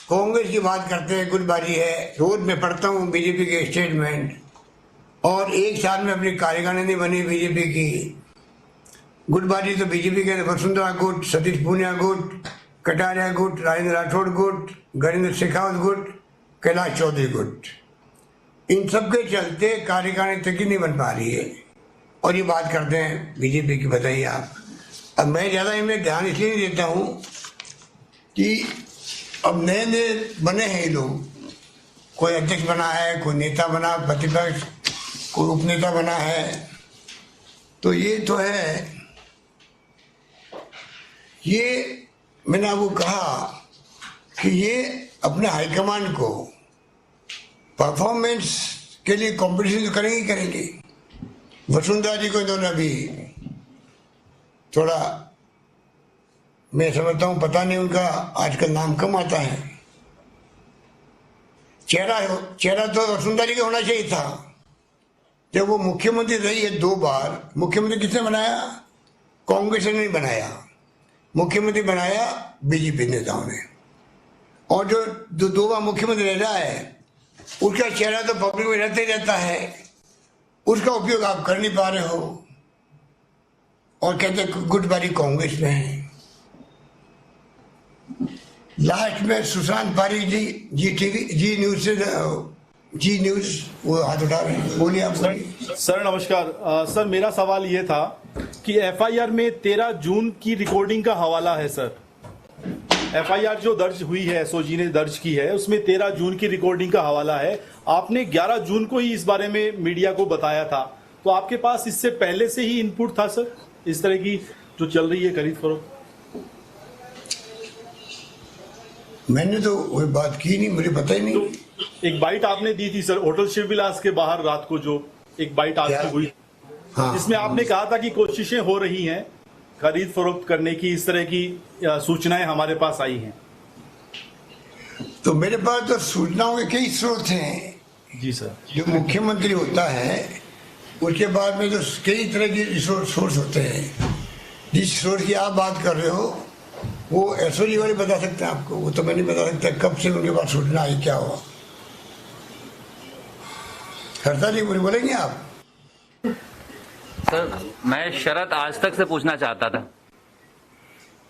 कांग्रेस की बात करते हैं, गुटबाजी है। रोज मैं पढ़ता हूँ बीजेपी के स्टेटमेंट और एक साल में अपनी कार्यकारिणी नहीं बनी बीजेपी की। गुटबाजी तो बीजेपी के वसुंधरा गुट, सतीश पूनिया गुट, कटारिया गुट, राजेंद्र राठौड़ गुट, गजेंद्र शेखावत गुट, कैलाश चौधरी गुट, इन सब के चलते कार्यकारिणी तक ही नहीं बन पा रही है और ये बात करते हैं बीजेपी की। बताइए आप। अब मैं ज़्यादा इनमें ध्यान इसलिए नहीं देता हूँ कि अब नए नए बने हैं ये लोग, कोई अध्यक्ष बना है, कोई नेता बना, प्रतिपक्ष, कोई उपनेता बना है, तो ये तो है, ये मैंने आपको कहा कि ये अपने हाईकमान को परफॉर्मेंस के लिए कंपटीशन तो करेंगे ही करेंगे। वसुंधरा जी को इन्होंने अभी थोड़ा, मैं समझता हूँ, पता नहीं उनका आजकल नाम कम आता है। चेहरा तो वसुंधरा जी का होना चाहिए था। जब वो मुख्यमंत्री रही है 2 बार, मुख्यमंत्री किसने बनाया? कांग्रेस ने नहीं बनाया, मुख्यमंत्री बनाया बीजेपी नेताओं ने। और जो 2 बार मुख्यमंत्री रहा है उसका चेहरा तो पब्लिक में रहते ही रहता है, उसका उपयोग आप कर नहीं पा रहे हो और कहते गुटबाजी कांग्रेस में है। लास्ट में सुशांत पारिक जी टीवी जी न्यूज वो हाथ उठा रहे हैं। बोलिए आप।
सर नमस्कार। सर मेरा सवाल ये था कि एफआईआर में 13 जून की रिकॉर्डिंग का हवाला है सर। एफआईआर जो दर्ज हुई है, एसओजी ने दर्ज की है, उसमें 13 जून की रिकॉर्डिंग का हवाला है। आपने 11 जून को ही इस बारे में मीडिया को बताया था, तो आपके पास इससे पहले से ही इनपुट था सर इस तरह की जो चल रही है खरीद फरोख्त?
मैंने तो कोई बात की नहीं, मुझे पता ही नहीं।
तो एक बाइट आपने दी थी सर होटल शिवविलास के बाहर रात को, जो एक बाइट आपकी हुई,
हाँ,
इसमें आपने कहा था कि कोशिशें हो रही हैं खरीद फरोख्त करने की, इस तरह की सूचनाएं हमारे पास आई हैं।
तो मेरे पास तो सूचनाओं के कई स्रोत हैं।
जी सर।
जो मुख्यमंत्री होता है उसके बाद में तो कई तरह के सोर्स होते हैं। जिस स्रोत की आप बात कर रहे हो वो एसओजी वाले बता सकते हैं आपको, वो तो मैं नहीं बता सकता कब से उनके पास सूचना आई, क्या हुआ। खरसा जी बोलेंगे आप?
सर मैं शरद आज तक से पूछना चाहता था।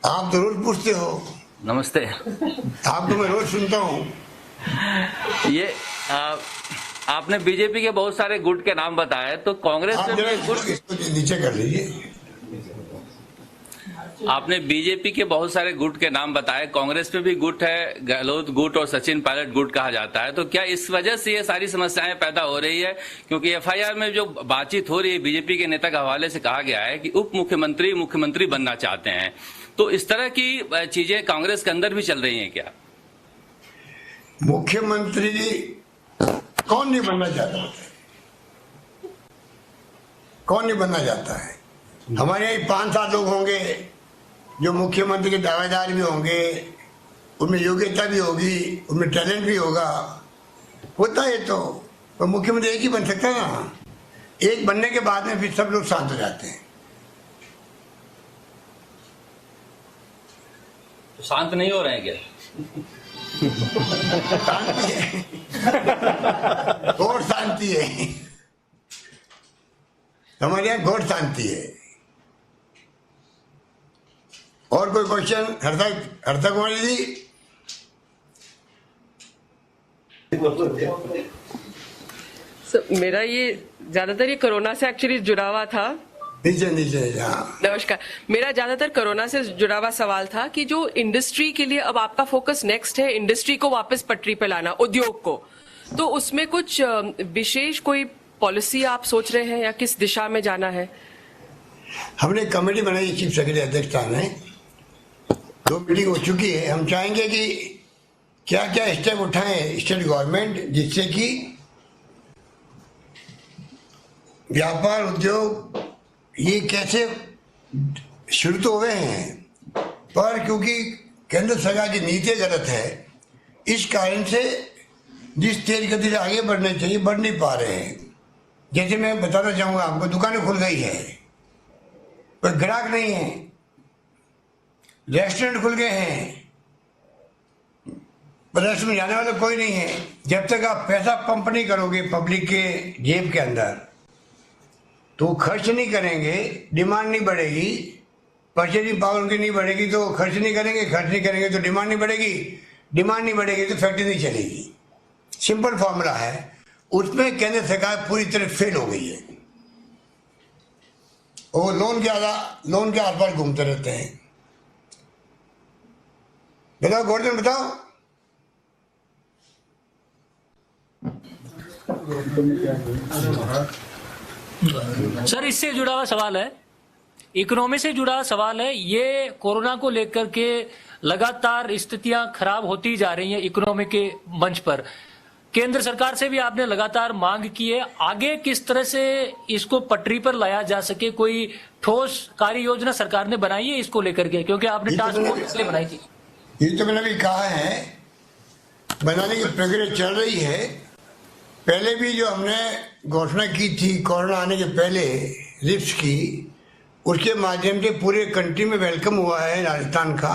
आप तो रोज पूछते हो।
नमस्ते।
आपको मैं रोज सुनता हूँ।
ये आपने बीजेपी के बहुत सारे गुट के नाम बताए, तो कांग्रेस में गुट
नीचे कर लीजिए।
आपने बीजेपी के बहुत सारे गुट के नाम बताए, कांग्रेस में भी गुट है, गहलोत गुट और सचिन पायलट गुट कहा जाता है, तो क्या इस वजह से ये सारी समस्याएं पैदा हो रही है? क्योंकि एफआईआर में जो बातचीत हो रही है बीजेपी के नेता के हवाले से कहा गया है कि उप मुख्यमंत्री मुख्यमंत्री बनना चाहते हैं, तो इस तरह की चीजें कांग्रेस के अंदर भी चल रही हैं क्या?
मुख्यमंत्री कौन नहीं बनना चाहता? कौन नहीं बनना चाहता है? हमारे यहाँ 5-7 लोग होंगे जो मुख्यमंत्री के दावेदार भी होंगे, उनमें योग्यता भी होगी, उनमें टैलेंट भी होगा, होता है तो मुख्यमंत्री एक ही बन सकता है ना। एक बनने के बाद में फिर सब लोग शांत हो जाते हैं।
तो शांत नहीं हो रहे हैं क्या?
शांति है, घोर शांति है, हमारे यहाँ घोर शांति है। और कोई क्वेश्चन? हर्षा कुमारी जी।
मेरा ये ज्यादातर ये कोरोना से एक्चुअली जुड़ा हुआ था।
नीचे
नमस्कार, मेरा ज्यादातर कोरोना से जुड़ा हुआ सवाल था कि जो इंडस्ट्री के लिए अब आपका फोकस नेक्स्ट है, इंडस्ट्री को वापस पटरी पे लाना, उद्योग को, तो उसमें कुछ विशेष कोई पॉलिसी आप सोच रहे हैं या किस दिशा में जाना है?
हमने कमेटी बनाई चीफ सेक्रेटरी अध्यक्षता में, 2 मीटिंग हो चुकी है। हम चाहेंगे कि क्या क्या स्टेप उठाएं स्टेट गवर्नमेंट, जिससे कि व्यापार उद्योग ये कैसे शुरू तो हुए हैं, पर क्योंकि केंद्र सरकार की नीति गलत है, इस कारण से जिस तेज गति से आगे बढ़ने चाहिए बढ़ नहीं पा रहे हैं। जैसे मैं बताना चाहूंगा आपको, दुकानें खुल गई है, कोई ग्राहक नहीं है, रेस्टोरेंट खुल गए हैं, पर रेस्टोरेंट में जाने वाला कोई नहीं है। जब तक आप पैसा पंप नहीं करोगे पब्लिक के जेब के अंदर, तो खर्च नहीं करेंगे, डिमांड नहीं बढ़ेगी, परचेजिंग पावर उनकी नहीं बढ़ेगी, तो खर्च नहीं करेंगे तो डिमांड नहीं बढ़ेगी, डिमांड नहीं बढ़ेगी तो फैक्ट्री नहीं चलेगी। सिंपल फॉर्मूला है। उसमें केंद्र सरकार पूरी तरह फेल हो गई है। वो लोन के आसपास घूमते रहते हैं। बताओ गोवर्धन, बताओ।
सर, इससे जुड़ा हुआ सवाल है, इकोनॉमी से जुड़ा हुआ सवाल है। ये कोरोना को लेकर के लगातार स्थितियां खराब होती जा रही हैं इकोनॉमी के मंच पर। केंद्र सरकार से भी आपने लगातार मांग की है, आगे किस तरह से इसको पटरी पर लाया जा सके, कोई ठोस कार्य योजना सरकार ने बनाई है इसको लेकर के? क्योंकि आपने टास्क फोर्स इसलिए बनाई थी।
ये तो मैंने भी कहा है, बनाने की प्रक्रिया चल रही है। पहले भी जो हमने घोषणा की थी कोरोना आने के पहले रिप्स की, उसके माध्यम से पूरे कंट्री में वेलकम हुआ है राजस्थान का,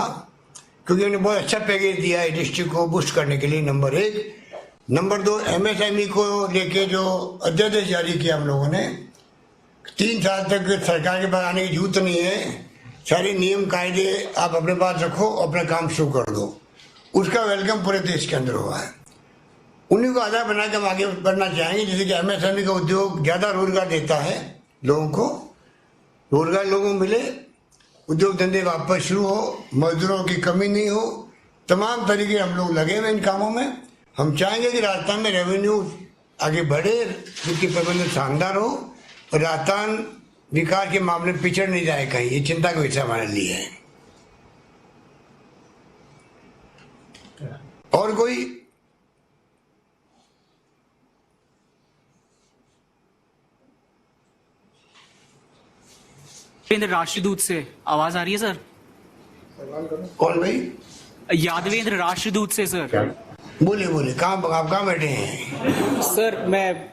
क्योंकि उन्होंने बहुत अच्छा पैकेज दिया है डिस्ट्रिक्ट को बूस्ट करने के लिए, नंबर 1। नंबर 2, MSME को लेके जो अध्यादेश जारी किया हम लोगों ने, 3 साल तक सरकार के पास आने की जरूरत नहीं है, सारे नियम कायदे आप अपने पास रखो, अपना काम शुरू कर दो। उसका वेलकम पूरे देश के अंदर हुआ है। उन्हीं को आधार बना के हम आगे बढ़ना चाहेंगे, जैसे कि MSME का उद्योग ज़्यादा रोजगार देता है लोगों को, रोजगार लोगों को मिले, उद्योग धंधे वापस शुरू हो, मजदूरों की कमी नहीं हो, तमाम तरीके हम लोग लगे हुए इन कामों में। हम चाहेंगे कि राजस्थान में रेवेन्यू आगे बढ़े, वित्तीय प्रबंधन शानदार हो, और राजस्थान विकास के मामले में पिछड़ नहीं जाए कहीं, ये चिंता का विषय हमारे लिए है। और कोई?
यादवेंद्र राष्ट्रदूत से आवाज आ रही है सर?
कौन भाई?
यादवेंद्र राष्ट्रदूत से सर।
बोलिए बोलिए, आप कहाँ बैठे हैं?
सर मैं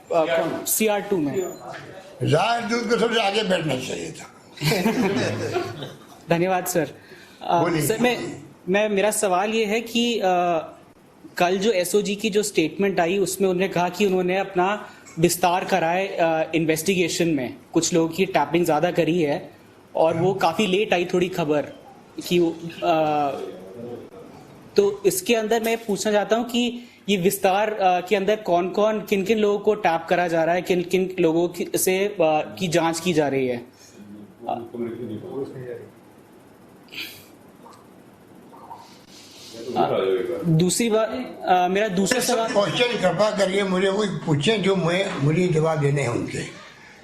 CR2 में।
राजदूत को सबसे आगे बैठना चाहिए था।
धन्यवाद सर। सर मैं मेरा सवाल ये है कि कल जो SOG की जो स्टेटमेंट आई उसमें उन्होंने कहा कि उन्होंने अपना विस्तार करा है इन्वेस्टिगेशन में, कुछ लोगों की टैपिंग ज़्यादा करी है, और वो काफ़ी लेट आई थोड़ी खबर कि तो इसके अंदर मैं पूछना चाहता हूँ कि ये विस्तार के अंदर कौन कौन किन किन लोगों को टैप करा जा रहा है, किन किन लोगों की जांच की जा रही है, दूसरी बात, मेरा दूसरा सवाल,
क्वेश्चन कृपा करके मुझे वो पूछें जो मुझे जवाब देने हैं उनके,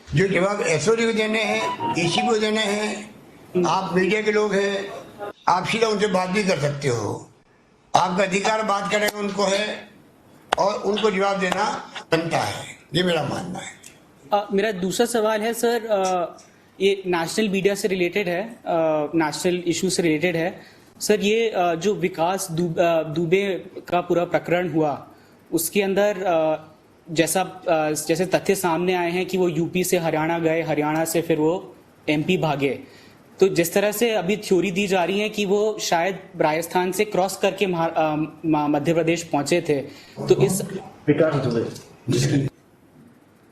जो जवाब एसओजी को देने हैं, ईसी को देने हैं। आप मीडिया के लोग हैं, आप सीधा उनसे बात भी कर सकते हो, आपका अधिकार बात करने का उनको है और उनको जवाब देना बनता है, ये मेरा मानना है।
मेरा दूसरा सवाल है सर, ये नेशनल मीडिया से रिलेटेड है, नेशनल इशू से रिलेटेड है सर। ये जो विकास दुबे का पूरा प्रकरण हुआ, उसके अंदर जैसे तथ्य सामने आए हैं कि वो यूपी से हरियाणा गए, हरियाणा से फिर वो एमपी भागे, तो जिस तरह से अभी थ्योरी दी जा रही है कि वो शायद राजस्थान से क्रॉस करके मध्य प्रदेश पहुंचे थे,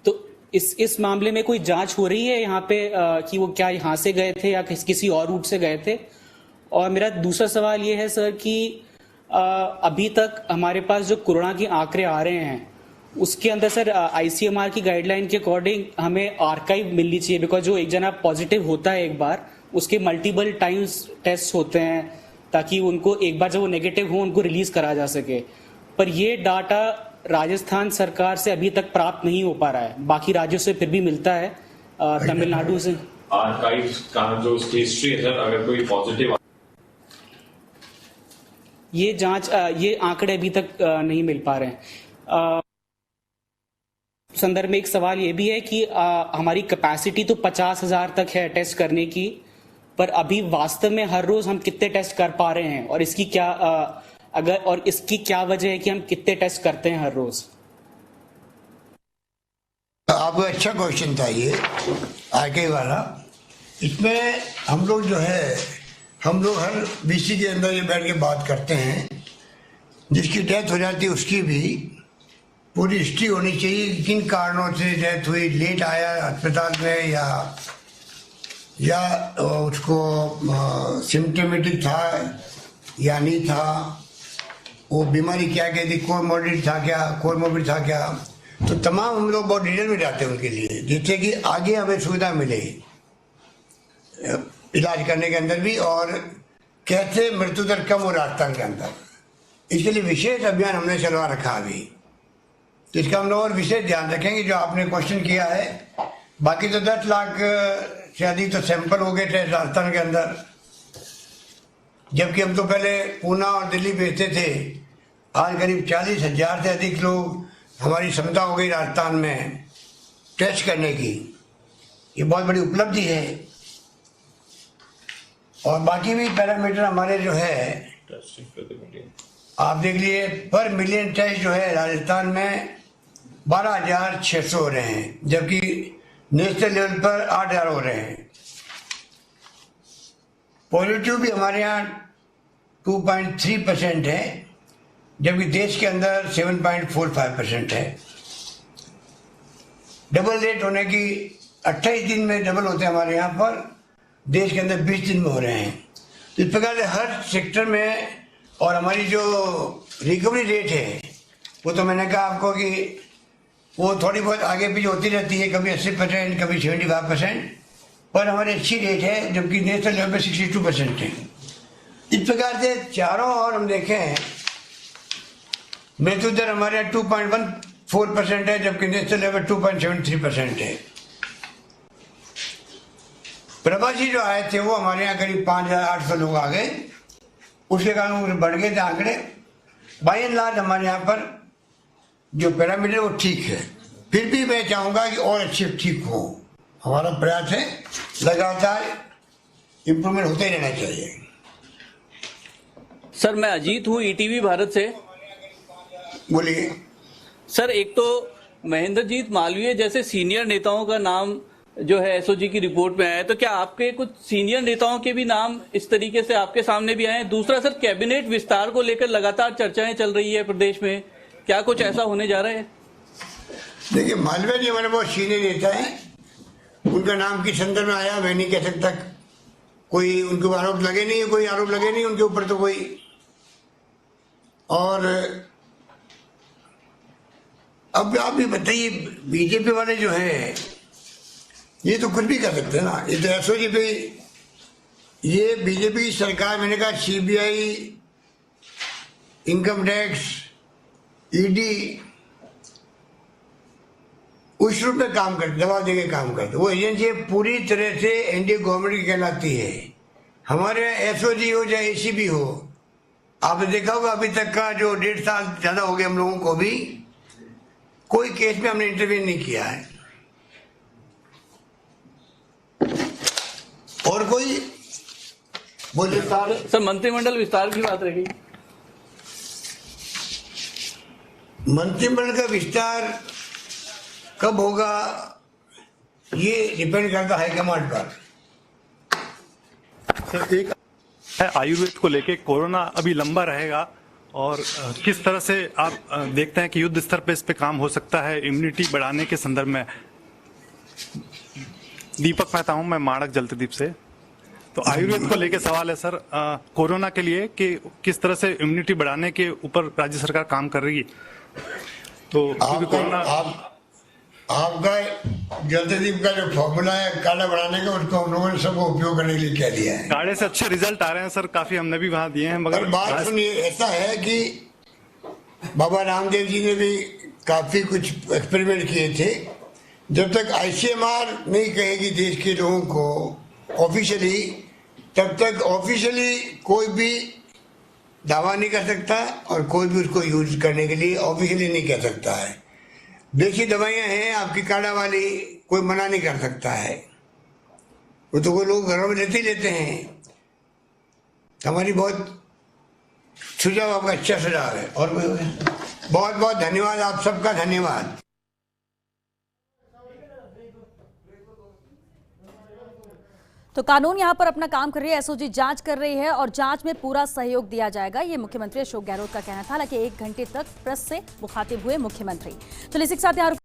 तो इस मामले में कोई जांच हो रही है यहाँ पे कि वो क्या यहाँ से गए थे या किसी और रूट से गए थे? और मेरा दूसरा सवाल ये है सर कि अभी तक हमारे पास जो कोरोना के आंकड़े आ रहे हैं, उसके अंदर सर आईसीएमआर की गाइडलाइन के अकॉर्डिंग हमें आर्काइव मिलनी चाहिए, बिकॉज जो एक जना पॉजिटिव होता है एक बार, उसके मल्टीपल टाइम्स टेस्ट होते हैं ताकि उनको एक बार जब वो नेगेटिव हो उनको रिलीज करा जा सके। पर ये डाटा राजस्थान सरकार से अभी तक प्राप्त नहीं हो पा रहा है, बाकी राज्यों से फिर भी मिलता है, तमिलनाडु से।
आर्काइव का जो उसकी हिस्ट्री है सर, अगर कोई पॉजिटिव
ये जांच, ये आंकड़े अभी तक नहीं मिल पा रहे हैं। संदर्भ में एक सवाल ये भी है कि हमारी कैपेसिटी तो 50,000 तक है टेस्ट करने की, पर अभी वास्तव में हर रोज हम कितने टेस्ट कर पा रहे हैं और इसकी क्या वजह है कि हम कितने टेस्ट करते हैं हर रोज?
आपका अच्छा क्वेश्चन था ये आगे वाला। इसमें हम लोग हर बीसी के अंदर ये बैठ के बात करते हैं, जिसकी डेथ हो जाती है उसकी भी पूरी हिस्ट्री होनी चाहिए, किन कारणों से डेथ हुई, लेट आया अस्पताल में या उसको सिम्टोमेटिक था या नहीं था, वो बीमारी क्या थी, कोमोर्बिड था क्या, तो तमाम हम लोग बहुत डिटेल में जाते हैं उनके लिए, जिससे कि आगे हमें सुविधा मिले इलाज करने के अंदर भी, और कैसे मृत्यु दर कम हो राजस्थान के अंदर। इसके लिए विशेष अभियान हमने चलवा रखा अभी, तो इसका हम लोग और विशेष ध्यान रखेंगे जो आपने क्वेश्चन किया है। बाकी तो 10 लाख से अधिक तो सैंपल हो गए थे राजस्थान के अंदर, जबकि हम तो पहले पूना और दिल्ली भेजते थे। आज करीब 40,000 से अधिक लोग हमारी क्षमता हो गई राजस्थान में टेस्ट करने की, ये बहुत बड़ी उपलब्धि है। और बाकी भी पैरामीटर हमारे जो है आप देख लिए, पर मिलियन टेस्ट जो है राजस्थान में 12,600 हो रहे हैं, जबकि नेशनल लेवल पर 8,000 हो रहे हैं। पॉजिटिव भी हमारे यहाँ 2.3% है, जबकि देश के अंदर 7.45% है। डबल रेट होने की 28 दिन में डबल होते हैं हमारे यहाँ पर, देश के अंदर 20 दिन में हो रहे हैं। तो इस प्रकार से हर सेक्टर में, और हमारी जो रिकवरी रेट है वो तो मैंने कहा आपको कि वो थोड़ी बहुत आगे पीछे होती रहती है, कभी 80%, कभी 75%, पर हमारी अच्छी रेट है, जबकि नेशनल लेवल पे 62% है। इस प्रकार से चारों ओर हम देखें मृत्यु दर हमारे यहाँ 2.14% है, जबकि नेशनल लेवल 2.73% है। प्रवासी जो आए थे वो हमारे यहाँ करीब 5,800 लोग आ गए, उसके कारण बढ़ गए थे आंकड़े। बाई एंड लार्ज हमारे यहाँ पर जो पैरामीटर वो ठीक है, फिर भी मैं चाहूँगा कि और अच्छे ठीक हो। हमारा प्रयास है, लगातार इम्प्रूवमेंट होते ही रहना चाहिए।
सर मैं अजीत हूँ, ईटीवी भारत से।
बोलिए
सर। एक तो महेंद्रजीत मालवीय जैसे सीनियर नेताओं का नाम जो है एसओजी की रिपोर्ट में आया है, तो क्या आपके कुछ सीनियर नेताओं के भी नाम इस तरीके से आपके सामने भी आए हैं? दूसरा सर, कैबिनेट विस्तार को लेकर लगातार चर्चाएं चल रही है प्रदेश में, क्या कुछ ऐसा होने जा रहा है?
देखिए, मालवीय जी हमारे बहुत सीनियर नेता हैं, उनका नाम किस संदर्भ में आया मैं नहीं कह सकता। कोई उनके ऊपर आरोप लगे नहीं, कोई आरोप लगे नहीं उनके ऊपर तो कोई। और अब आप भी बताइए, बीजेपी वाले जो है ये तो कुछ भी कर सकते हैं ना, ये तो एसओजी पे, ये बीजेपी की सरकार, मैंने कहा सीबीआई इनकम टैक्स, ईडी उस रूप में काम करते, दबाव देके काम करते। वो एजेंसी पूरी तरह से एनडीए गवर्नमेंट की कहलाती है। हमारे एसओजी हो चाहे एसीबी हो, आपने देखा होगा अभी तक का जो 1.5 साल ज्यादा हो गए हम लोगों को भी कोई केस में हमने इंटरव्यू नहीं किया है। और कोई बोलिए
सर, मंत्रिमंडल विस्तार की बात रही।
मंत्रिमंडल का विस्तार कब होगा ये डिपेंड करता है हाईकमांड पर।
सर, एक है आयुर्वेद को लेके, कोरोना अभी लंबा रहेगा और किस तरह से आप देखते हैं कि युद्ध स्तर पे इस पे काम हो सकता है इम्यूनिटी बढ़ाने के संदर्भ में? दीपक मेहता हूं मैं, माणक जलतद्वीप से। तो आयुर्वेद को लेके सवाल है सर, कोरोना के लिए कि किस तरह से इम्यूनिटी बढ़ाने के ऊपर राज्य सरकार काम कर रही है। तो
आपका जलतद्वीप का जो फॉर्मूला है काढ़ा बनाने का, उसको हम लोगों ने सबको उपयोग करने के लिए कह दिया है।
काढ़े से अच्छे रिजल्ट आ रहे हैं सर, काफी हमने भी वहां दिए हैं। मगर
बात सुनिए, ऐसा है कि बाबा रामदेव जी ने भी काफी कुछ एक्सपेरिमेंट किए थे। जब तक आईसीएमआर नहीं कहेगी देश के लोगों को ऑफिशियली, तब तक ऑफिशियली कोई भी दावा नहीं कर सकता और कोई भी उसको यूज करने के लिए ऑफिशियली नहीं कह सकता है। देसी दवाइयां हैं आपकी काढ़ा वाली, कोई मना नहीं कर सकता है। वो तो कोई लोग घरों में लेते ही लेते हैं। हमारी बहुत सुझाव, आपका अच्छा सुझाव है। और बहुत बहुत धन्यवाद, आप सबका धन्यवाद।
तो कानून यहां पर अपना काम कर रही है, एसओजी जांच कर रही है और जांच में पूरा सहयोग दिया जाएगा, ये मुख्यमंत्री अशोक गहलोत का कहना था। हालांकि 1 घंटे तक प्रेस से मुखातिब हुए मुख्यमंत्री। चलिए इसके साथ यहाँ